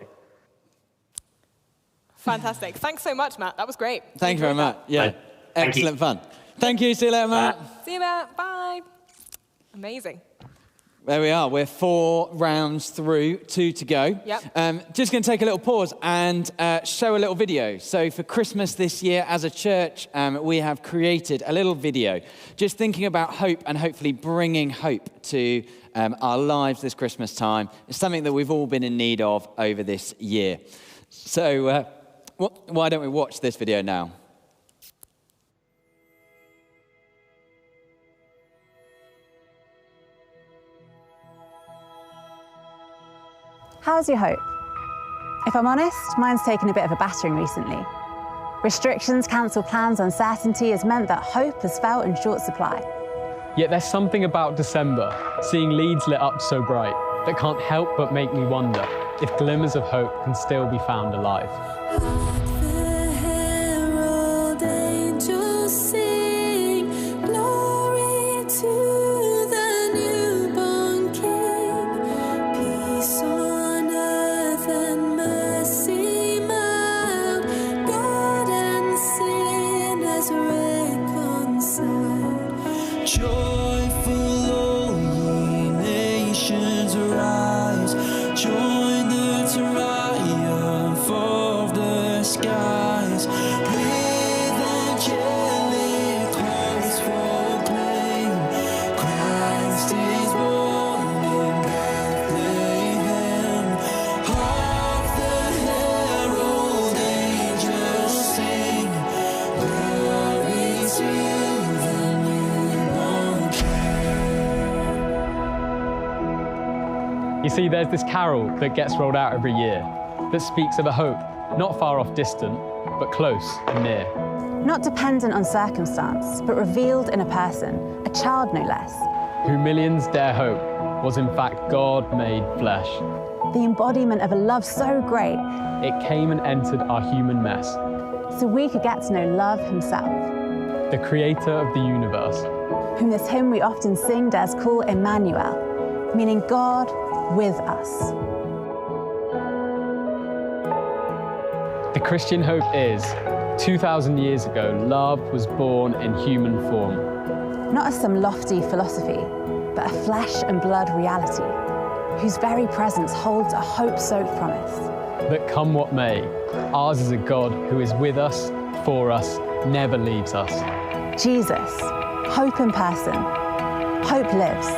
Fantastic. Thanks so much, Matt. That was great. Thank you very much. Yeah, Thank you. excellent fun. Thank you. See you later, Matt. See you, Matt. Bye. Amazing. There we are. We're 4 rounds through, 2 to go. Yep. Just going to take a little pause and show a little video. So for Christmas this year, as a church, we have created a little video just thinking about hope and hopefully bringing hope to our lives this Christmas time. It's something that we've all been in need of over this year. So why don't we watch this video now? How's your hope? If I'm honest, mine's taken a bit of a battering recently. Restrictions, cancelled plans, uncertainty has meant that hope has felt in short supply. Yet there's something about December, seeing Leeds lit up so bright, that can't help but make me wonder if glimmers of hope can still be found alive. You see, there's this carol that gets rolled out every year that speaks of a hope not far off distant, but close and near. Not dependent on circumstance, but revealed in a person, a child no less. Who millions dare hope was in fact God made flesh. The embodiment of a love so great, It came and entered our human mess. so we could get to know love himself, The creator of the universe. whom this hymn we often sing dares call Emmanuel, meaning God with us. The Christian hope is, 2,000 years ago, love was born in human form. Not as some lofty philosophy, but a flesh and blood reality, whose very presence holds a hope-soaked promise. That come what may, ours is a God who is with us, for us, never leaves us. Jesus, hope in person. Hope lives.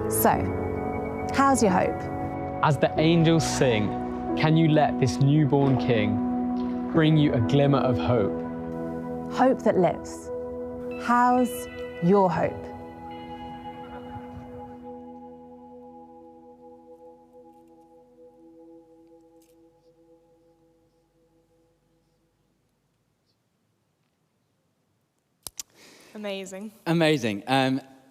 So, how's your hope? As the angels sing, can you let this newborn king bring you a glimmer of hope? Hope that lives. How's your hope? Amazing. Amazing.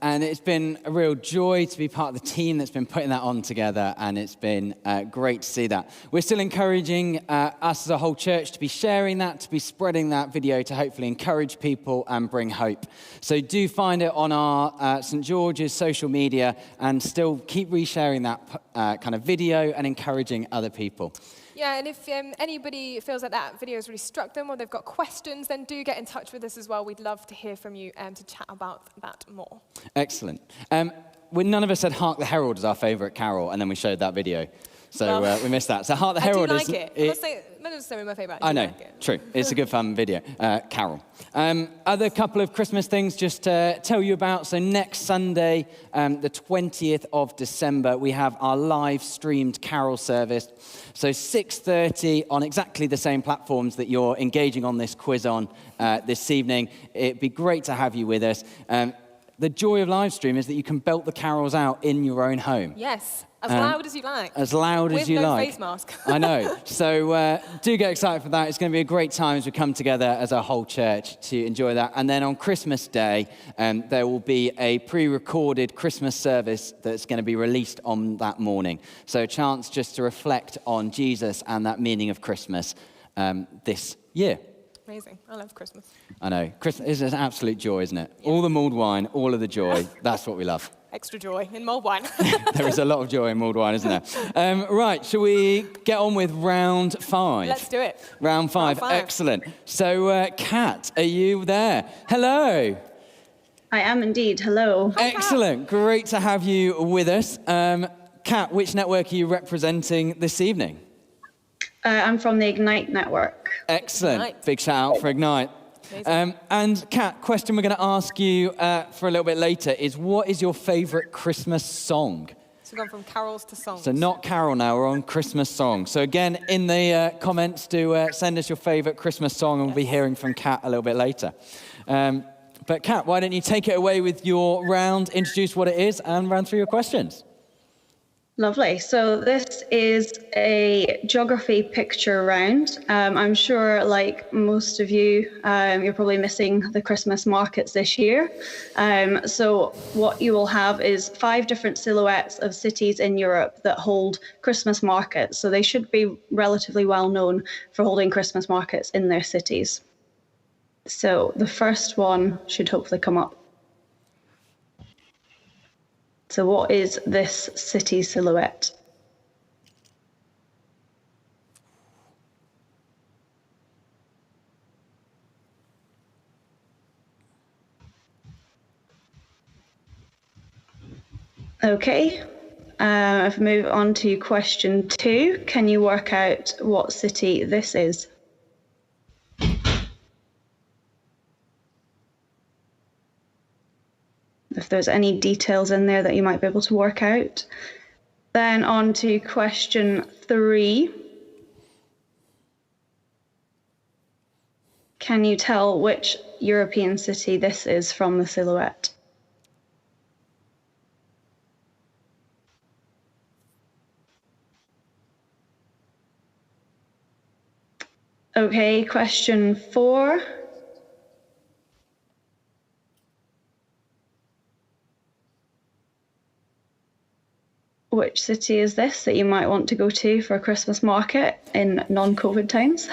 And it's been a real joy to be part of the team that's been putting that on together, and it's been great to see that. We're still encouraging us as a whole church to be sharing that, to be spreading that video to hopefully encourage people and bring hope. So do find it on our St. George's social media, and still keep resharing that kind of video and encouraging other people. Yeah, and if anybody feels like that video has really struck them or they've got questions, then do get in touch with us as well. We'd love to hear from you to chat about that more. Excellent. None of us said Hark the Herald as our favourite carol, and then we showed that video. So we missed that. So Hark the Herald is... I do like it. Not necessarily my favourite. I know, like it. True. It's a good fun video, carol. Other couple of Christmas things just to tell you about. So next Sunday, the 20th of December, we have our live streamed carol service. So 6:30 on exactly the same platforms that you're engaging on this quiz on this evening. It'd be great to have you with us. The joy of live stream is that you can belt the carols out in your own home. Yes, as loud as you like. As loud as you like. With no face mask. I know. So do get excited for that. It's going to be a great time as we come together as a whole church to enjoy that. And then on Christmas Day, there will be a pre-recorded Christmas service that's going to be released on that morning. So a chance just to reflect on Jesus and that meaning of Christmas this year. Amazing. I love Christmas. I know. Christmas is an absolute joy, isn't it? Yeah. All the mulled wine, all of the joy. That's what we love. Extra joy in mulled wine. There is a lot of joy in mulled wine, isn't there? Right, shall we get on with round 5? Let's do it. Round 5. Excellent. So, Kat, are you there? Hello. I am indeed. Hello. Excellent. Great to have you with us. Kat, which network are you representing this evening? I'm from the Ignite network. Excellent. Ignite. Big shout out for Ignite. And Kat, question we're going to ask you for a little bit later is, what is your favourite Christmas song? So we've gone from carols to songs. So not carol now, we're on Christmas songs. So again, in the comments, do send us your favourite Christmas song, and we'll be hearing from Kat a little bit later. But Kat, why don't you take it away with your round, introduce what it is, and run through your questions. Lovely. So this is a geography picture round. I'm sure, like most of you, you're probably missing the Christmas markets this year. So what you will have is 5 different silhouettes of cities in Europe that hold Christmas markets. So they should be relatively well known for holding Christmas markets in their cities. So the first one should hopefully come up. So what is this city silhouette? Okay, if we move on to question 2, can you work out what city this is? If there's any details in there that you might be able to work out. Then on to question 3. Can you tell which European city this is from the silhouette? Okay, question 4. Which city is this that you might want to go to for a Christmas market in non-COVID times?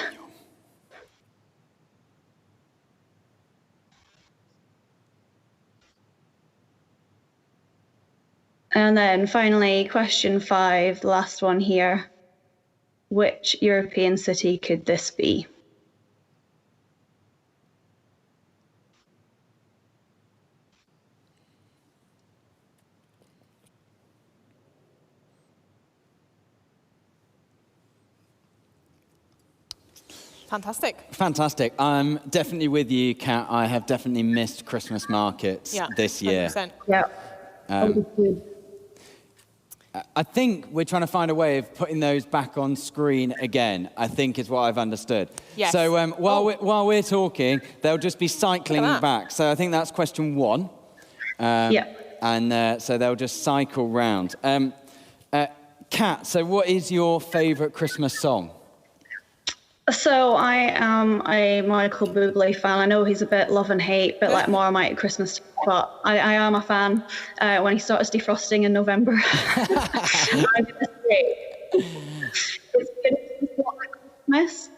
And then finally, question 5, the last one here. Which European city could this be? Fantastic. I'm definitely with you, Kat. I have definitely missed Christmas markets this year. 100%. Yeah. I think we're trying to find a way of putting those back on screen again, I think is what I've understood. Yes. So while we're talking, they'll just be cycling back. So I think that's question 1. And so they'll just cycle round. Kat, so what is your favourite Christmas song? So I am a Michael Bublé fan. I know he's a bit love and hate, bit like Marmite at Christmas, but I am a fan. When he starts defrosting in November, I'm gonna say it's Christmas.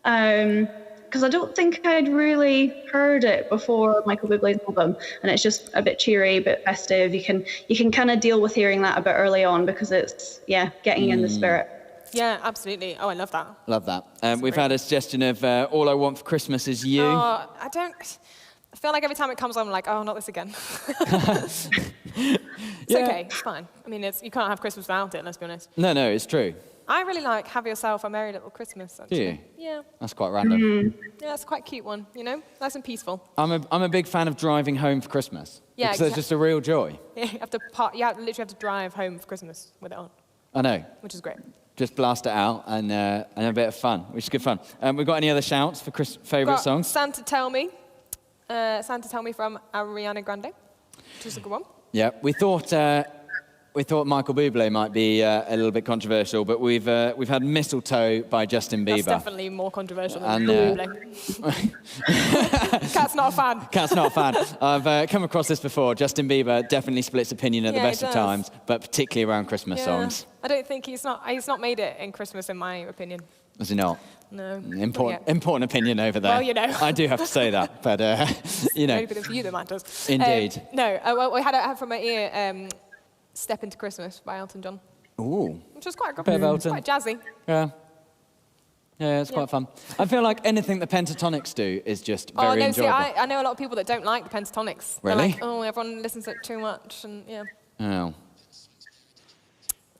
Because I don't think I'd really heard it before Michael Bublé's album, and it's just a bit cheery, a bit festive. You can kind of deal with hearing that a bit early on because it's getting in the spirit. Yeah, absolutely. Oh, I love that. Love that. We've had a suggestion of All I Want for Christmas Is You. Oh, I feel like every time it comes on, I'm like, oh, not this again. It's okay, it's fine. I mean, you can't have Christmas without it, let's be honest. No, it's true. I really like Have Yourself a Merry Little Christmas, actually. Do you? Yeah. That's quite random. Yeah, it's quite a cute one, you know? Nice and peaceful. I'm a big fan of driving home for Christmas. Yeah, because there's just a real joy. Yeah, you literally have to drive home for Christmas with it on. I know. Which is great. Just blast it out and a bit of fun, which is good fun. We've got any other shouts for favourite songs? Santa Tell Me. Santa Tell Me from Ariana Grande, which is a good one. Yeah, we thought Michael Bublé might be a little bit controversial, but we've had Mistletoe by Justin Bieber. That's definitely more controversial than Bublé. Cat's not a fan. Cat's not a fan. I've come across this before. Justin Bieber definitely splits opinion at the best of times, but particularly around Christmas songs. I don't think he's not made it in Christmas, in my opinion. Is he not? No. Important opinion over there. Well, you know. I do have to say that, but you know. Maybe for you that matters. Indeed. We had from my ear Step Into Christmas by Elton John. Ooh. Which was quite a good Bit of Elton. Quite jazzy. Yeah. Yeah, it's quite fun. I feel like anything the Pentatonics do is just very enjoyable. See, I know a lot of people that don't like the Pentatonics. Really? They're like, oh, everyone listens to it too much, and yeah. Oh.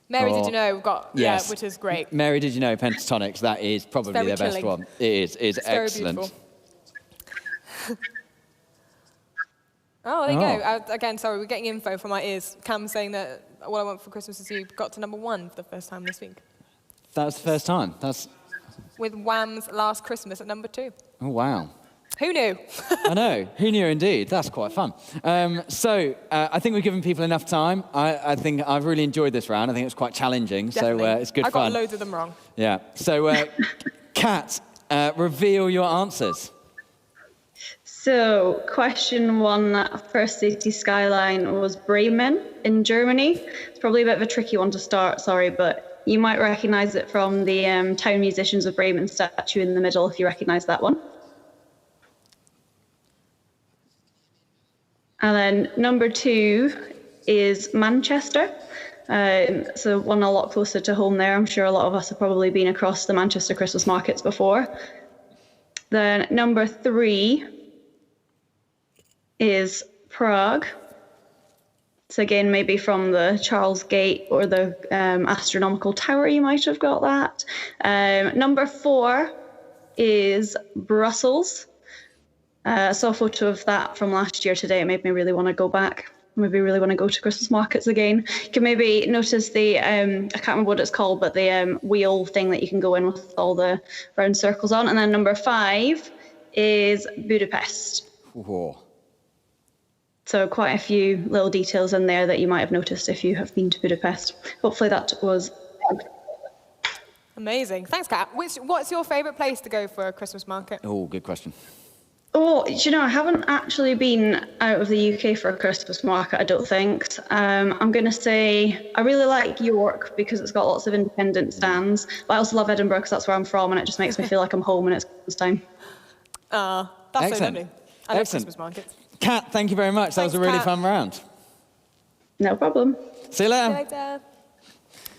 Mary, Did You Know? We've got, yes. Which is great. Mary, Did You Know? Pentatonics, that is probably their best one. It is. It's excellent. Very beautiful. Oh, there you go. Again, sorry, we're getting info from our ears. Cam saying that What I Want for Christmas Is You got to #1 for the first time this week. That was the first time. With Wham's Last Christmas at #2. Oh, wow. Who knew? I know. Who knew indeed? That's quite fun. I think we've given people enough time. I think I've really enjoyed this round. I think it was quite challenging. Definitely. So it's good fun. I got loads of them wrong. Yeah. So, Kat, reveal your answers. So, question 1 for city skyline was Bremen in Germany. It's probably a bit of a tricky one to start, sorry, but you might recognise it from the Town Musicians of Bremen statue in the middle, if you recognise that one. And then number 2 is Manchester. So one a lot closer to home there. I'm sure a lot of us have probably been across the Manchester Christmas markets before. Then number 3 is Prague. So again, maybe from the Charles Gate or the Astronomical Tower, you might have got that. Number 4 is Brussels. I saw a photo of that from last year today. It made me really want to go back. Maybe really want to go to Christmas markets again. You can maybe notice the, I can't remember what it's called, but the wheel thing that you can go in with all the round circles on. And then number 5 is Budapest. Whoa. So quite a few little details in there that you might have noticed if you have been to Budapest. Hopefully that was... Amazing. Thanks, Kat. What's your favourite place to go for a Christmas market? Oh, good question. Oh, do you know, I haven't actually been out of the UK for a Christmas market, I don't think. I'm going to say I really like York because it's got lots of independent stands, but I also love Edinburgh because that's where I'm from and it just makes me feel like I'm home and it's Christmas time. That's excellent. so lovely. I love Christmas markets. Kat, thank you very much. That was a really fun round. No problem. See you later. See you later.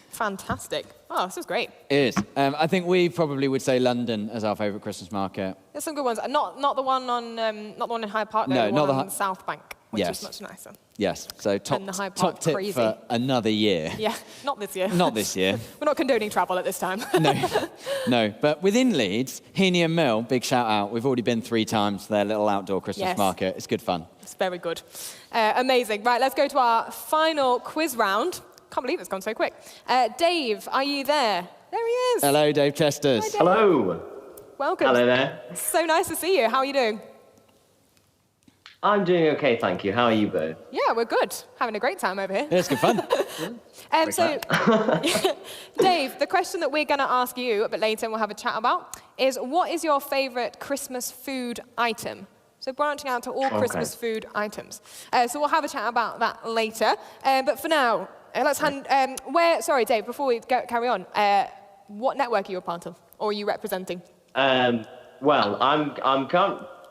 Fantastic. Oh, this is great. It is. I think we probably would say London as our favourite Christmas market. There's some good ones. Not the one on not the one in Hyde Park. No, the not one the on South Bank, which is much nicer. Yes. So And the Hyde Park top tip crazy. for another year. Yeah, not this year. Not this year. We're not condoning travel at this time. No. But within Leeds, Heaney and Mill, big shout out. We've already been 3 times to their little outdoor Christmas market. It's good fun. It's very good. Amazing. Right, let's go to our final quiz round. Can't believe it's gone so quick. Dave, are you there? There he is. Hello, Dave Chesters. Hi, Dave. Hello. Welcome. Hello there. So nice to see you. How are you doing? I'm doing okay, thank you. How are you both? Yeah, we're good. Having a great time over here. Yeah, it's good fun. So, Dave, the question that we're going to ask you a bit later and we'll have a chat about is, what is your favourite Christmas food item? So branching out to all Christmas food items. So we'll have a chat about that later. But for now, let's hand... sorry, Dave, before we carry on, what network are you a part of? Or are you representing? Well, I'm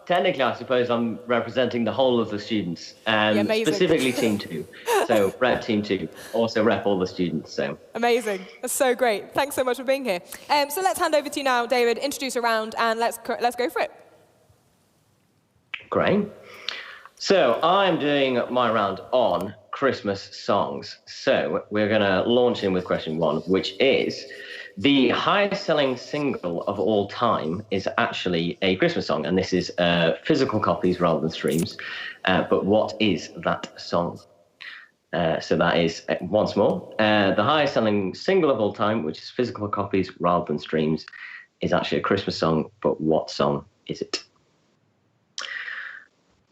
technically, I suppose I'm representing the whole of the students, specifically Team 2. So rep Team 2, also rep all the students. So amazing. That's so great. Thanks so much for being here. So let's hand over to you now, David, introduce a round, and let's go for it. Great. So I'm doing my round on Christmas songs. So we're going to launch in with question 1, which is, the highest selling single of all time is actually a Christmas song, and this is physical copies rather than streams. But what is that song? So that is, once more, the highest selling single of all time, which is physical copies rather than streams, is actually a Christmas song, but what song is it?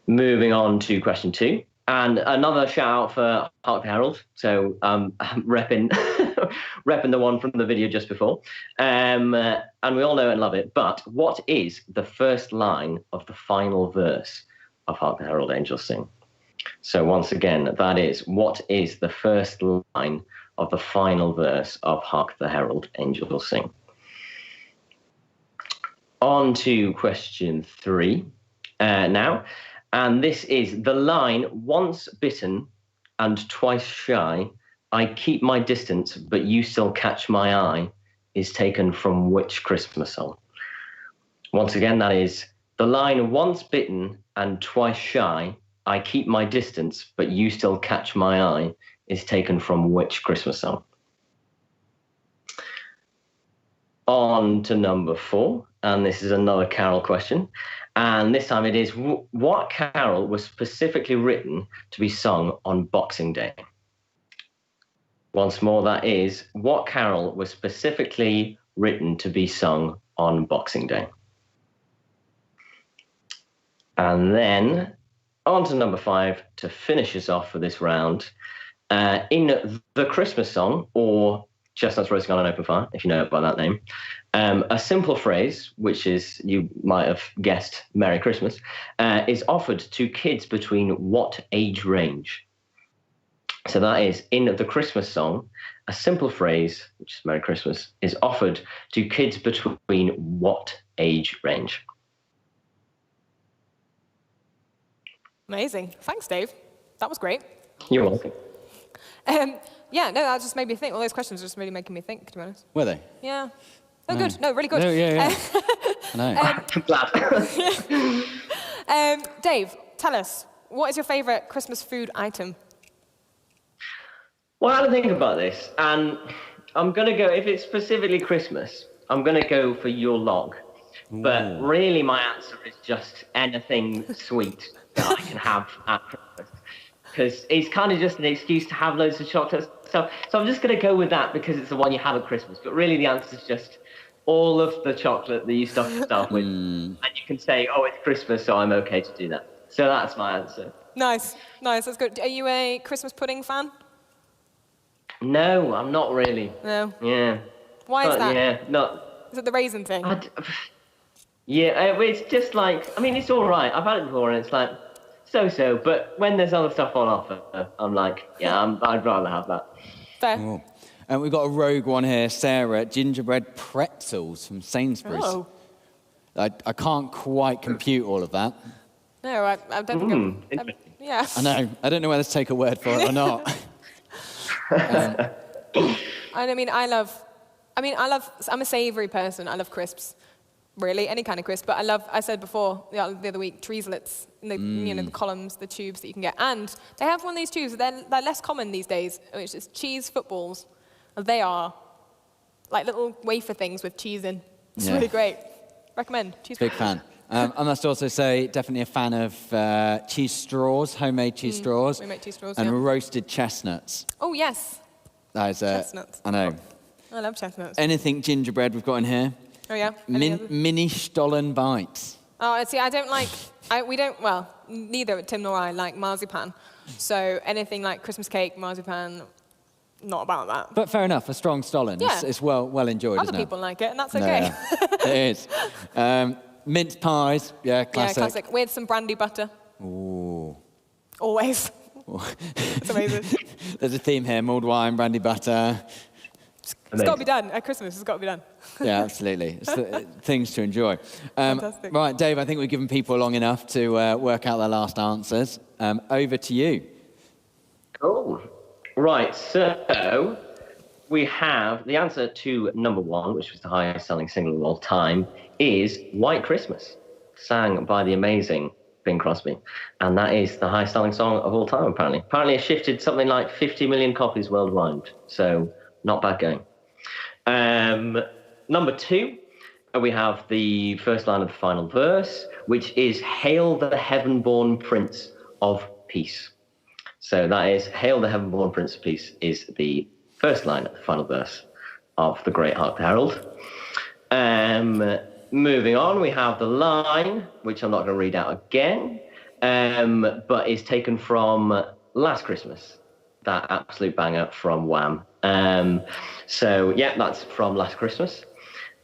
Moving on to question 2. And another shout out for Hark the Herald. So repping the one from the video just before. And we all know and love it. But what is the first line of the final verse of Hark the Herald Angels Sing? So once again, that is, what is the first line of the final verse of Hark the Herald Angels Sing? On to question 3 now. And this is the line, once bitten and twice shy, I keep my distance, but you still catch my eye, is taken from which Christmas song? Once again, that is, the line, once bitten and twice shy, I keep my distance, but you still catch my eye, is taken from which Christmas song? On to number 4, and this is another carol question. And this time it is, what carol was specifically written to be sung on Boxing Day? Once more, that is, what carol was specifically written to be sung on Boxing Day? And then on to number 5 to finish us off for this round. In the Christmas song, or Chestnuts Roasting on an Open Fire, if you know it by that name, a simple phrase, which is, you might have guessed, Merry Christmas, is offered to kids between what age range? So that is, in the Christmas song, a simple phrase, which is Merry Christmas, is offered to kids between what age range? Amazing. Thanks, Dave. That was great. You're welcome. Yeah, no, that just made me think. All those questions are just really making me think, to be honest. Were they? Yeah. Oh, good. No, really good. No, yeah. I know. I'm glad. Dave, tell us, what is your favourite Christmas food item? Well, I had to think about this, and I'm going to go, if it's specifically Christmas, I'm going to go for your log. But really my answer is just anything sweet that I can have at Christmas. Because it's kind of just an excuse to have loads of chocolate stuff. So I'm just going to go with that because it's the one you have at Christmas. But really the answer is just all of the chocolate that you stuff yourself with. And you can say, oh, it's Christmas, so I'm okay to do that. So that's my answer. Nice, that's good. Are you a Christmas pudding fan? No, I'm not really. No? Yeah. Why is that? Yeah, not... Is it the raisin thing? Yeah, it's just like, I mean, it's all right. I've had it before, and it's like, so. But when there's other stuff on offer, I'm like, yeah, I'd rather have that. Fair. Oh. And we've got a rogue one here, Sarah, gingerbread pretzels from Sainsbury's. Oh. I can't quite compute all of that. No, I don't think yeah. I know. I don't know whether to take a word for it or not. I'm a savoury person. I love crisps. Really, any kind of crisp. But I said before, the other week, treaslets, the columns, the tubes that you can get. And they have one of these tubes, they're less common these days, which is cheese footballs. And they are like little wafer things with cheese in. It's really great. Recommend. Cheese Big fan. I must also say, definitely a fan of cheese straws, homemade cheese straws. We make cheese straws, and roasted chestnuts. Oh, yes. That is chestnuts. I know. I love chestnuts. Anything gingerbread we've got in here. Oh, yeah? Mini Stollen bites. Oh, see, I don't like... neither Tim nor I like marzipan. So anything like Christmas cake, marzipan, not about that. But fair enough, a strong Stollen. Yeah. It's well enjoyed, Other isn't it? people like it, and that's No, okay. yeah. It is. Mince pies, yeah, classic. Yeah, classic. With some brandy butter. Ooh. Always. It's amazing. There's a theme here, mulled wine, brandy butter. It's got to be done. At Christmas, it's got to be done. Yeah, absolutely. It's things to enjoy. Fantastic. Right, Dave, I think we've given people long enough to work out their last answers. Over to you. Cool. Right, so we have the answer to number 1, which was the highest selling single of all time, is White Christmas, sang by the amazing Bing Crosby. And that is the highest selling song of all time, apparently. Apparently it shifted something like 50 million copies worldwide. So not bad going. Number 2, we have the first line of the final verse, which is Hail the Heaven-born Prince of Peace. So that is Hail the Heaven-born Prince of Peace is the first line of the final verse of the Great Hark Herald. Moving on, we have the line, which I'm not going to read out again, but is taken from Last Christmas, that absolute banger from Wham. So, yeah, that's from Last Christmas.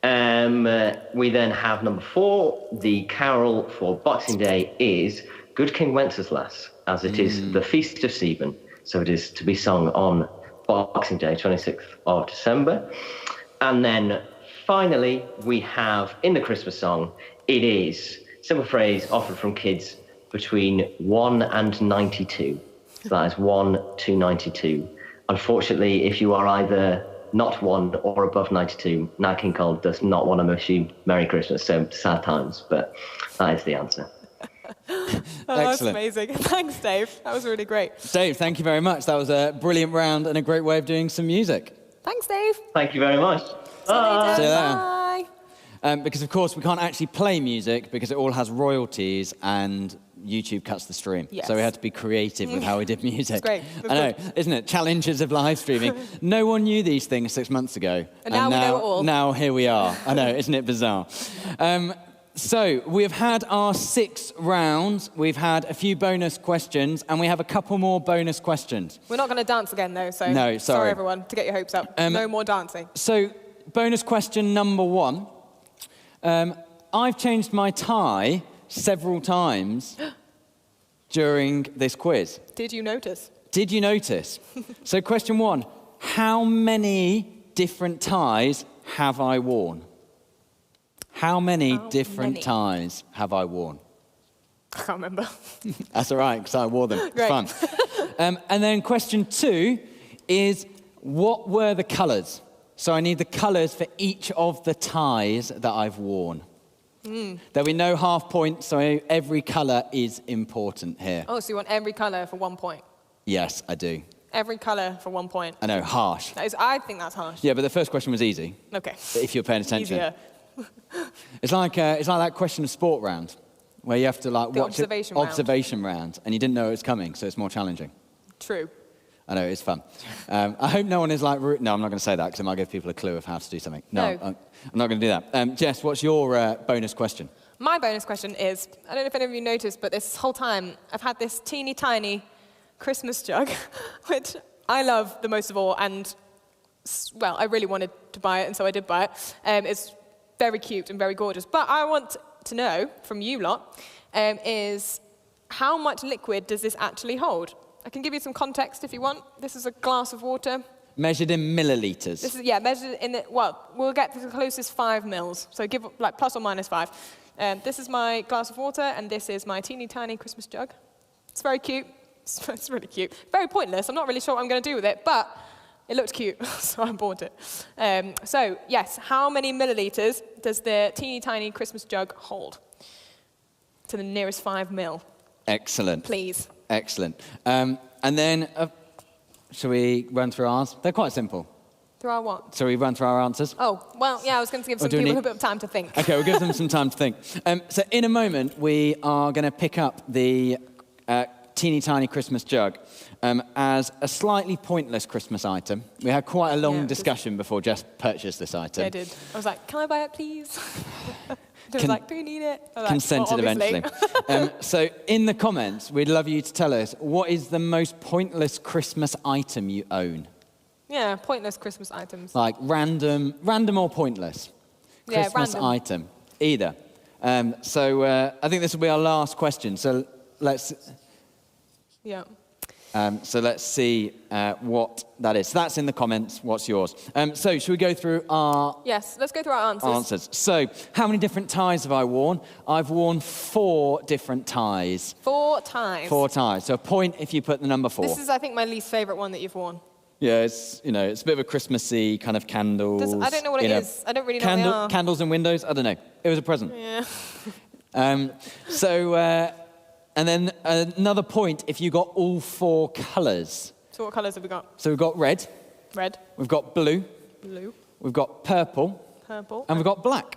We then have number 4, the carol for Boxing Day is Good King Wenceslas, as it is the Feast of Stephen. So it is to be sung on Boxing Day, 26th of December. And then finally, we have in the Christmas song, it is simple phrase offered from kids between 1 and 92. So that is 1 to 92. Unfortunately, if you are either not 1 or above 92, Nat King Cole does not want to wish you Merry Christmas. So sad times, but that is the answer. That's amazing. Thanks, Dave. That was really great. Dave, thank you very much. That was a brilliant round and a great way of doing some music. Thanks, Dave. Thank you very much. See you later. See you later. Bye. Because, of course, we can't actually play music because it all has royalties and YouTube cuts the stream. Yes. So we had to be creative with how we did music. It's great. I know, isn't it? Challenges of live streaming. No one knew these things 6 months ago. And now we know it all. Now here we are. I know, isn't it bizarre? So we've had our 6 rounds. We've had a few bonus questions, and we have a couple more bonus questions. We're not going to dance again, though, so No, sorry. everyone, to get your hopes up. No more dancing. So bonus question number 1. I've changed my tie several times during this quiz. Did you notice? Did you notice? So question 1, how many different ties have I worn? How many different ties have I worn? I can't remember. That's all right, because I wore them. It's Great. fun. And then question 2 is, what were the colours? So I need the colours for each of the ties that I've worn. There'll be no half points, so every colour is important here. Oh, so you want every colour for 1 point? Yes, I do. Every colour for 1 point. I know, harsh. I think that's harsh. Yeah, but the first question was easy, Okay. if you're paying attention. Easier. It's like that question of sport round, where you have to watch observation round. round, and you didn't know it was coming, so it's more challenging. True. I know, it's fun. I hope no one is like... No, I'm not going to say that, because it might give people a clue of how to do something. No. I'm not going to do that. Jess, what's your bonus question? My bonus question is, I don't know if any of you noticed, but this whole time I've had this teeny tiny Christmas jug, which I love the most of all, and, well, I really wanted to buy it, and so I did buy it. It's very cute and very gorgeous. But I want to know from you lot is how much liquid does this actually hold? I can give you some context if you want. This is a glass of water. Measured in millilitres. This is, measured in the, well, we'll get to the closest 5 mils. So give, like, plus or minus 5. This is my glass of water, and this is my teeny tiny Christmas jug. It's very cute. It's really cute. Very pointless. I'm not really sure what I'm going to do with it, but it looked cute, so I bought it. So, yes, how many millilitres does the teeny tiny Christmas jug hold? To the nearest 5 mil. Excellent. Please. Excellent. And then, shall we run through ours? They're quite simple. Through our what? Shall we run through our answers? Oh, well, yeah, I was going to give some people a bit of time to think. OK, we'll give them some time to think. So in a moment, we are going to pick up the teeny tiny Christmas jug as a slightly pointless Christmas item. We had quite a long discussion before Jess purchased this item. Yeah, I did. I was like, can I buy it, please? It was like, do you need it? I was like, Consented well, obviously. eventually. So in the comments, we'd love you to tell us, what is the most pointless Christmas item you own? Yeah, pointless Christmas items. Like random or pointless? Yeah, Christmas random. item, either. So I think this will be our last question. So let's see what that is. So that's in the comments. What's yours? So should we go through our Yes, let's go through our answers. So how many different ties have I worn? I've worn 4 different ties. 4 ties. 4 ties. So a point if you put the number 4. This is, I think, my least favourite one that you've worn. Yeah, it's it's a bit of a Christmassy kind of candles. I don't know what it is. I don't really know what they are. Candles and windows. I don't know. It was a present. Yeah. And then another point if you got all 4 colours. So what colours have we got? So we've got red. Red. We've got blue. Blue. We've got purple. Purple. And we've got black.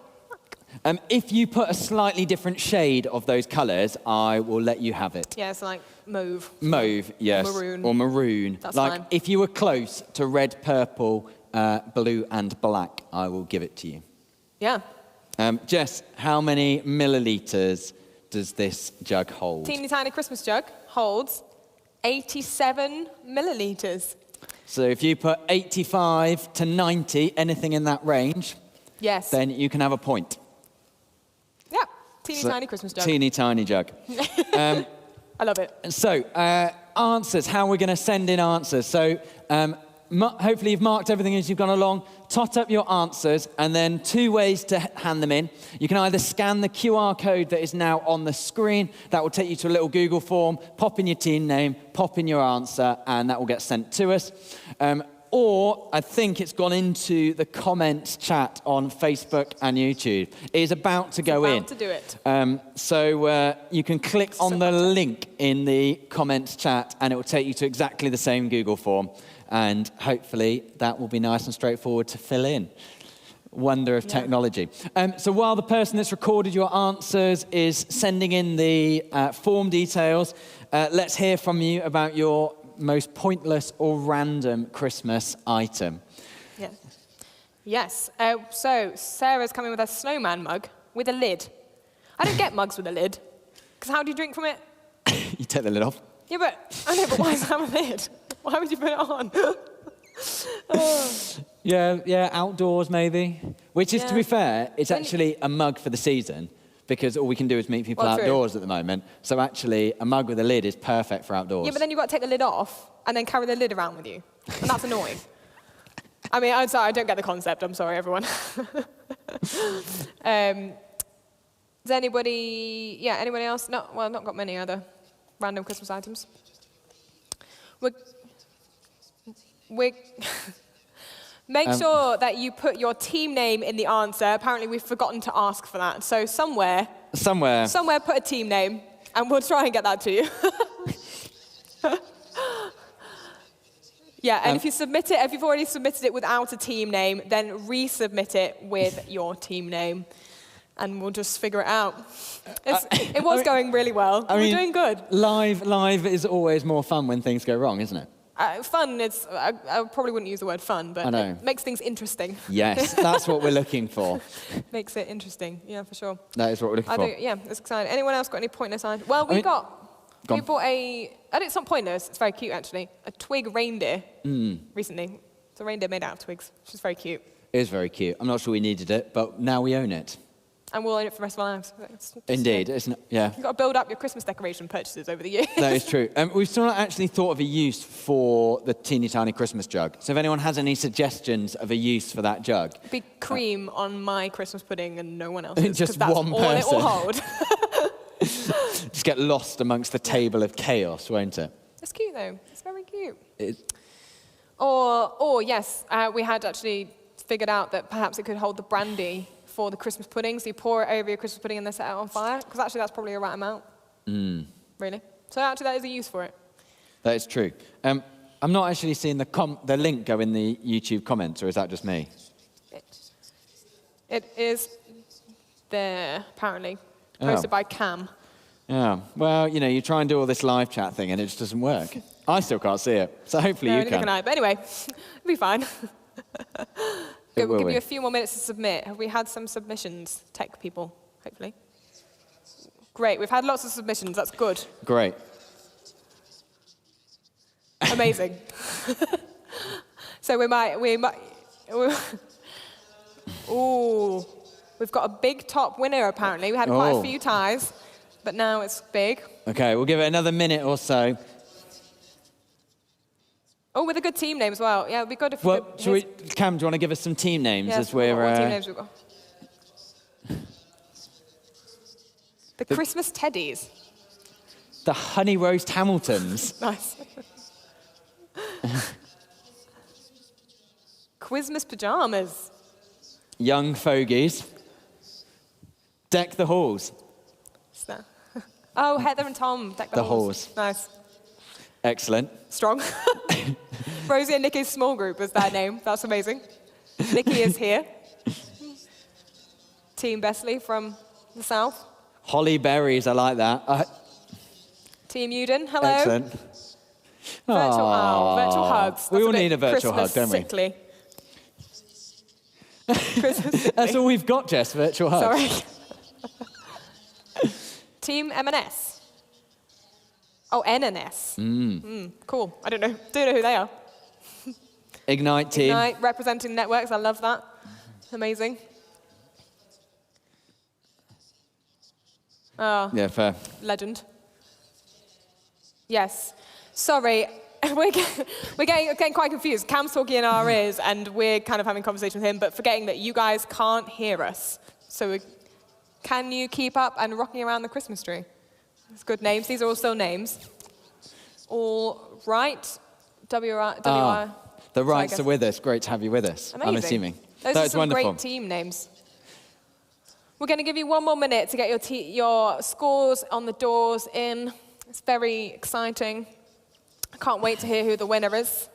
If you put a slightly different shade of those colours, I will let you have it. Yeah, it's like mauve. Mauve, yes. Maroon. Or maroon. That's like fine. if you were close to red, purple, blue and black, I will give it to you. Yeah. Jess, how many millilitres does this jug hold? Teeny tiny Christmas jug holds 87 millilitres. So if you put 85 to 90, anything in that range, Yes. then you can have a point. Yeah. Teeny tiny Christmas jug. Teeny tiny jug. I love it. So, answers, how we're going to send in answers. So, hopefully you've marked everything as you've gone along. Tot up your answers, and then 2 ways to hand them in. You can either scan the QR code that is now on the screen. That will take you to a little Google form. Pop in your team name, pop in your answer, and that will get sent to us. Or I think it's gone into the comments chat on Facebook and YouTube. It is about to go in. About to do it. So you can click on the link in the comments chat, and it will take you to exactly the same Google form. And hopefully that will be nice and straightforward to fill in. Wonder of technology. So while the person that's recorded your answers is sending in the form details, let's hear from you about your most pointless or random Christmas item. Yes. So Sarah's coming with a snowman mug with a lid. I don't get mugs with a lid, because how do you drink from it? You take the lid off. Yeah, but I know, but why does it have a lid? Why would you put it on? Yeah, outdoors maybe. Which is, to be fair, it's Then- actually a mug for the season, because all we can do is meet people Well, true. outdoors at the moment. So actually, a mug with a lid is perfect for outdoors. Yeah, but then you've got to take the lid off and then carry the lid around with you. And that's annoying. I mean, I'm sorry, I don't get the concept. I'm sorry, everyone. Does anybody, anyone else? No, well, I've not got many other random Christmas items. Make sure that you put your team name in the answer. Apparently, we've forgotten to ask for that. So somewhere put a team name, and we'll try and get that to you. Yeah, and if you submit it, if you've already submitted it without a team name, then resubmit it with your team name, and we'll just figure it out. It was going really well. We're doing good. Live is always more fun when things go wrong, isn't it? Fun, I probably wouldn't use the word fun, but it makes things interesting. Yes, that's what we're looking for. Makes it interesting, yeah, for sure. That is what we're looking for. Yeah, it's exciting. Anyone else got any pointless ideas? Well, we bought it's not pointless, it's very cute actually, a twig reindeer recently. It's a reindeer made out of twigs, which is very cute. It is very cute. I'm not sure we needed it, but now we own it. And we'll own it for the rest of our lives. Indeed. Yeah. You've got to build up your Christmas decoration purchases over the years. That is true. We've still not actually thought of a use for the teeny tiny Christmas jug. So if anyone has any suggestions of a use for that jug. Be cream on my Christmas pudding and no one else's. Just that's one all person. it will hold. Just get lost amongst the table of chaos, won't it? It's cute though. It's very cute. Yes, we had actually figured out that perhaps it could hold the brandy for the Christmas pudding. So you pour it over your Christmas pudding and then set it on fire. Because actually that's probably the right amount. Really. So actually that is a use for it. That is true. I'm not actually seeing the link go in the YouTube comments, or is that just me? It is there, apparently. Posted by Cam. Yeah. Well, you try and do all this live chat thing and it just doesn't work. I still can't see it. So hopefully you neither can. can I. But anyway, it'll be fine. Will We'll give we? you a few more minutes to submit. Have we had some submissions, tech people? hopefully. Great, we've had lots of submissions, that's good. Great. Amazing. So ooh, we've got a big top winner apparently. We had quite a few ties, but now it's big. Okay, we'll give it another minute or so. Oh, with a good team name as well. Yeah, it'd be good if Cam, do you want to give us some team names as we're... What team names we've got? The Christmas Teddies. The Honey Roast Hamiltons. Nice. Quizmas Pajamas. Young Fogies. Deck the Halls. What's that? Oh, Heather and Tom. Deck the Halls. Nice. Excellent. Strong. Rosie and Nikki's small group was their name. That's amazing. Nikki is here. Team Besley from the south. Holly Berries, I like that. Team Uden, hello. Excellent. Virtual hugs. We all need a virtual hug, don't we? Sickly. That's all we've got, Jess, virtual hugs. Sorry. Team M&S. Oh, NNS. Cool. I don't know who they are. Ignite team. Ignite, representing networks. I love that. Amazing. Oh. Yeah, fair. Legend. Yes. Sorry, we're getting quite confused. Cam's talking in our ears, and we're kind of having a conversation with him, but forgetting that you guys can't hear us. So can you keep up and rocking around the Christmas tree? It's good names. These are all still names. All right. W-I. The rights are with us. Great to have you with us. Amazing. I'm assuming. Those are some wonderful. great team names. We're going to give you one more minute to get your scores on the doors in. It's very exciting. I can't wait to hear who the winner is.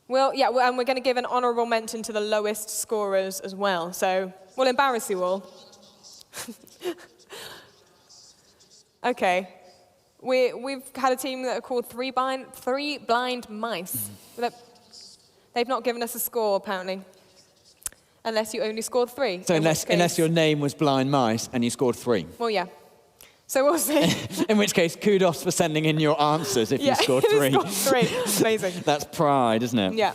And we're going to give an honourable mention to the lowest scorers as well. So we'll embarrass you all. Okay. We've had a team that are called Three Blind Mice. They've not given us a score, apparently. Unless you only scored 3. So unless your name was Blind Mice and you scored 3. Well, yeah. So we'll see. In which case, kudos for sending in your answers if you scored 3. Yeah, scored 3. Amazing. That's pride, isn't it? Yeah.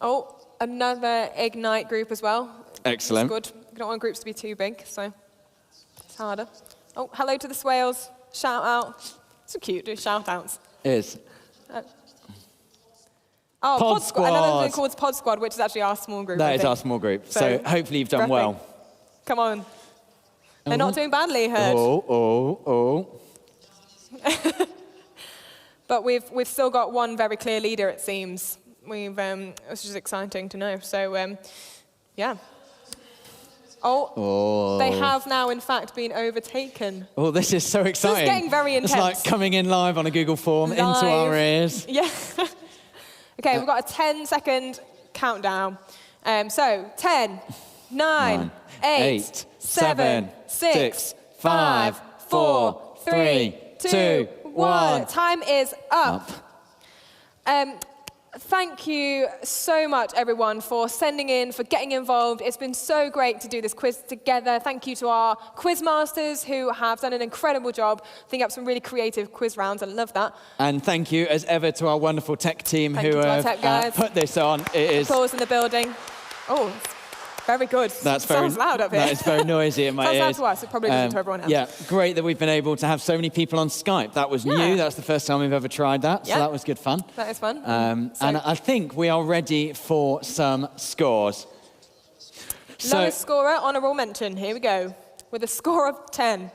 Oh, another Ignite group as well. Excellent. That's good. We don't want groups to be too big, so it's harder. Oh, hello to the Swales. Shout out. So cute, do shout outs. Is. Pod Squad. Another thing called Pod Squad, which is actually our small group. That is our small group. So hopefully you've done well. Come on. They're not doing badly, heard. Oh. But we've still got one very clear leader, it seems. Which is exciting to know. So, yeah. Oh, they have now, in fact, been overtaken. Oh, this is so exciting. This is getting very intense. It's like coming in live on a Google form into our ears. Yeah. Okay, we've got a 10-second countdown. So, 10, 9, 8, 7, 6, 5, 4, 3, 2, 1. Time is up. Thank you so much, everyone, for sending in, for getting involved. It's been so great to do this quiz together. Thank you to our quiz masters who have done an incredible job thinking up some really creative quiz rounds. I love that. And thank you, as ever, to our wonderful tech team who have put this on. It is applause in the building. Oh, very good. That's sounds loud up here. That is very noisy in my ears. Sounds loud to us. It probably doesn't to everyone else. Yeah, great that we've been able to have so many people on Skype. That was new. That's the first time we've ever tried that. So that was good fun. That is fun. And I think we are ready for some scores. Lowest scorer, honourable mention. Here we go. With a score of 10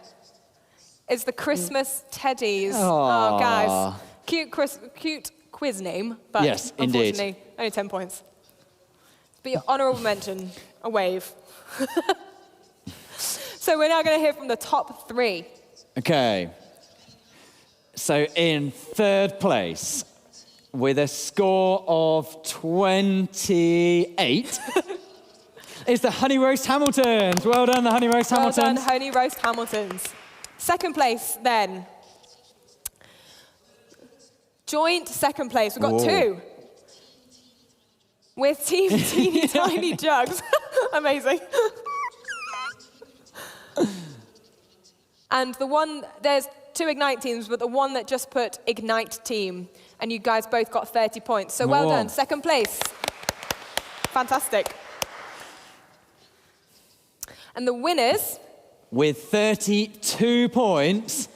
is the Christmas Teddies. Oh, guys. Cute quiz name, but yes, unfortunately, indeed. only 10 points. But your honourable mention, a wave. So we're now going to hear from the top 3. Okay. So in third place, with a score of 28, is the Honey Roast Hamiltons. Well done, the Honey Roast Hamiltons. Well done, Honey Roast Hamiltons. Second place, then. Joint second place. We've got 2. With Team Teeny Tiny Jugs. Amazing. And there's 2 Ignite teams, but the one that just put Ignite team, and you guys both got 30 points. So well done, second place. Fantastic. And the winners, with 32 points,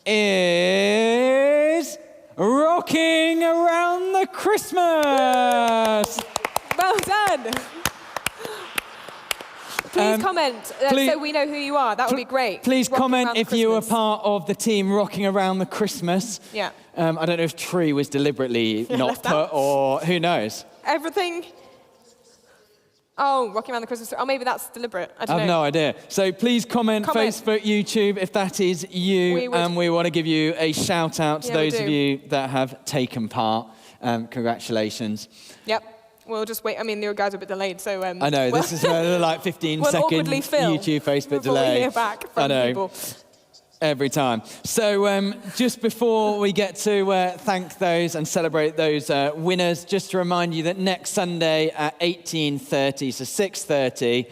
is Rocking Around the Christmas. well done. Please comment so we know who you are. That would be great. Please Rocking comment Around if the you were Christmas. part of the team Rocking Around the Christmas. Yeah. I don't know if Tree was deliberately not left put out. or who knows. Everything. Oh, Rocking Around the Christmas tree. Oh, maybe that's deliberate. I I don't have know. no idea. So please comment Facebook, YouTube, if that is you. We would. And we want to give you a shout out to Yeah, we those of do. you that have taken part. Congratulations. Yep. We'll just wait. I mean, you guys are a bit delayed, so... I know, this is like 15 we'll second awkwardly film YouTube, Facebook before delay. we hear back from I know. people. Every time. So just before we get to thank those and celebrate those winners, just to remind you that next Sunday at 18:30, so 6:30,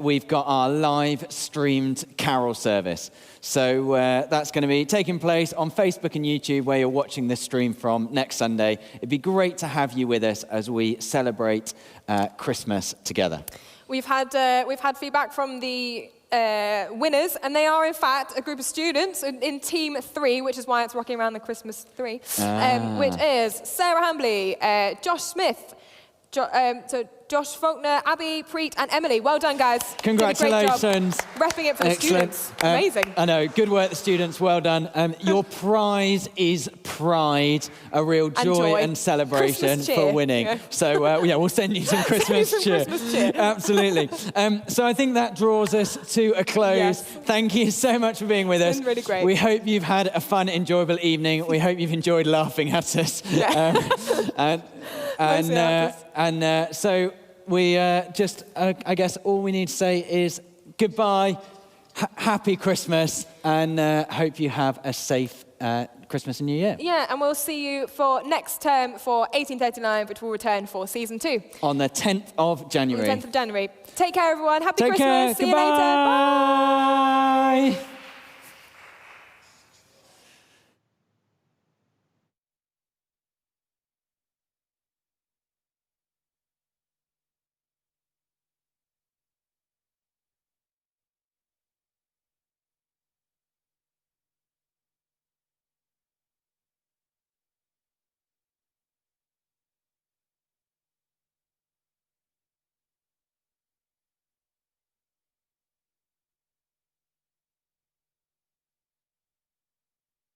we've got our live streamed carol service. So that's going to be taking place on Facebook and YouTube, where you're watching this stream from next Sunday. It'd be great to have you with us as we celebrate Christmas together. We've had feedback from the winners, and they are in fact a group of students in Team 3, which is why it's Rocking Around the Christmas 3, which is Sarah Hambley, Josh Smith, Josh Faulkner, Abby, Preet, and Emily. Well done, guys. Congratulations. Did a great job repping it for the students. Amazing. I know, good work, the students, well done. Your prize is pride, a real joy and celebration for winning. Yeah. So, we'll send you some Christmas cheer. Christmas cheer. Absolutely. So I think that draws us to a close. Yes. Thank you so much for being with us. It's been really great. We hope you've had a fun, enjoyable evening. We hope you've enjoyed laughing at us. Yeah. So we just, I guess all we need to say is goodbye, happy Christmas, and hope you have a safe Christmas and New Year. Yeah, and we'll see you for next term for 1839, which will return for season 2. On the 10th of January. On the 10th of January. Take care, everyone. Happy Take Christmas. care. See you later. Bye. Goodbye.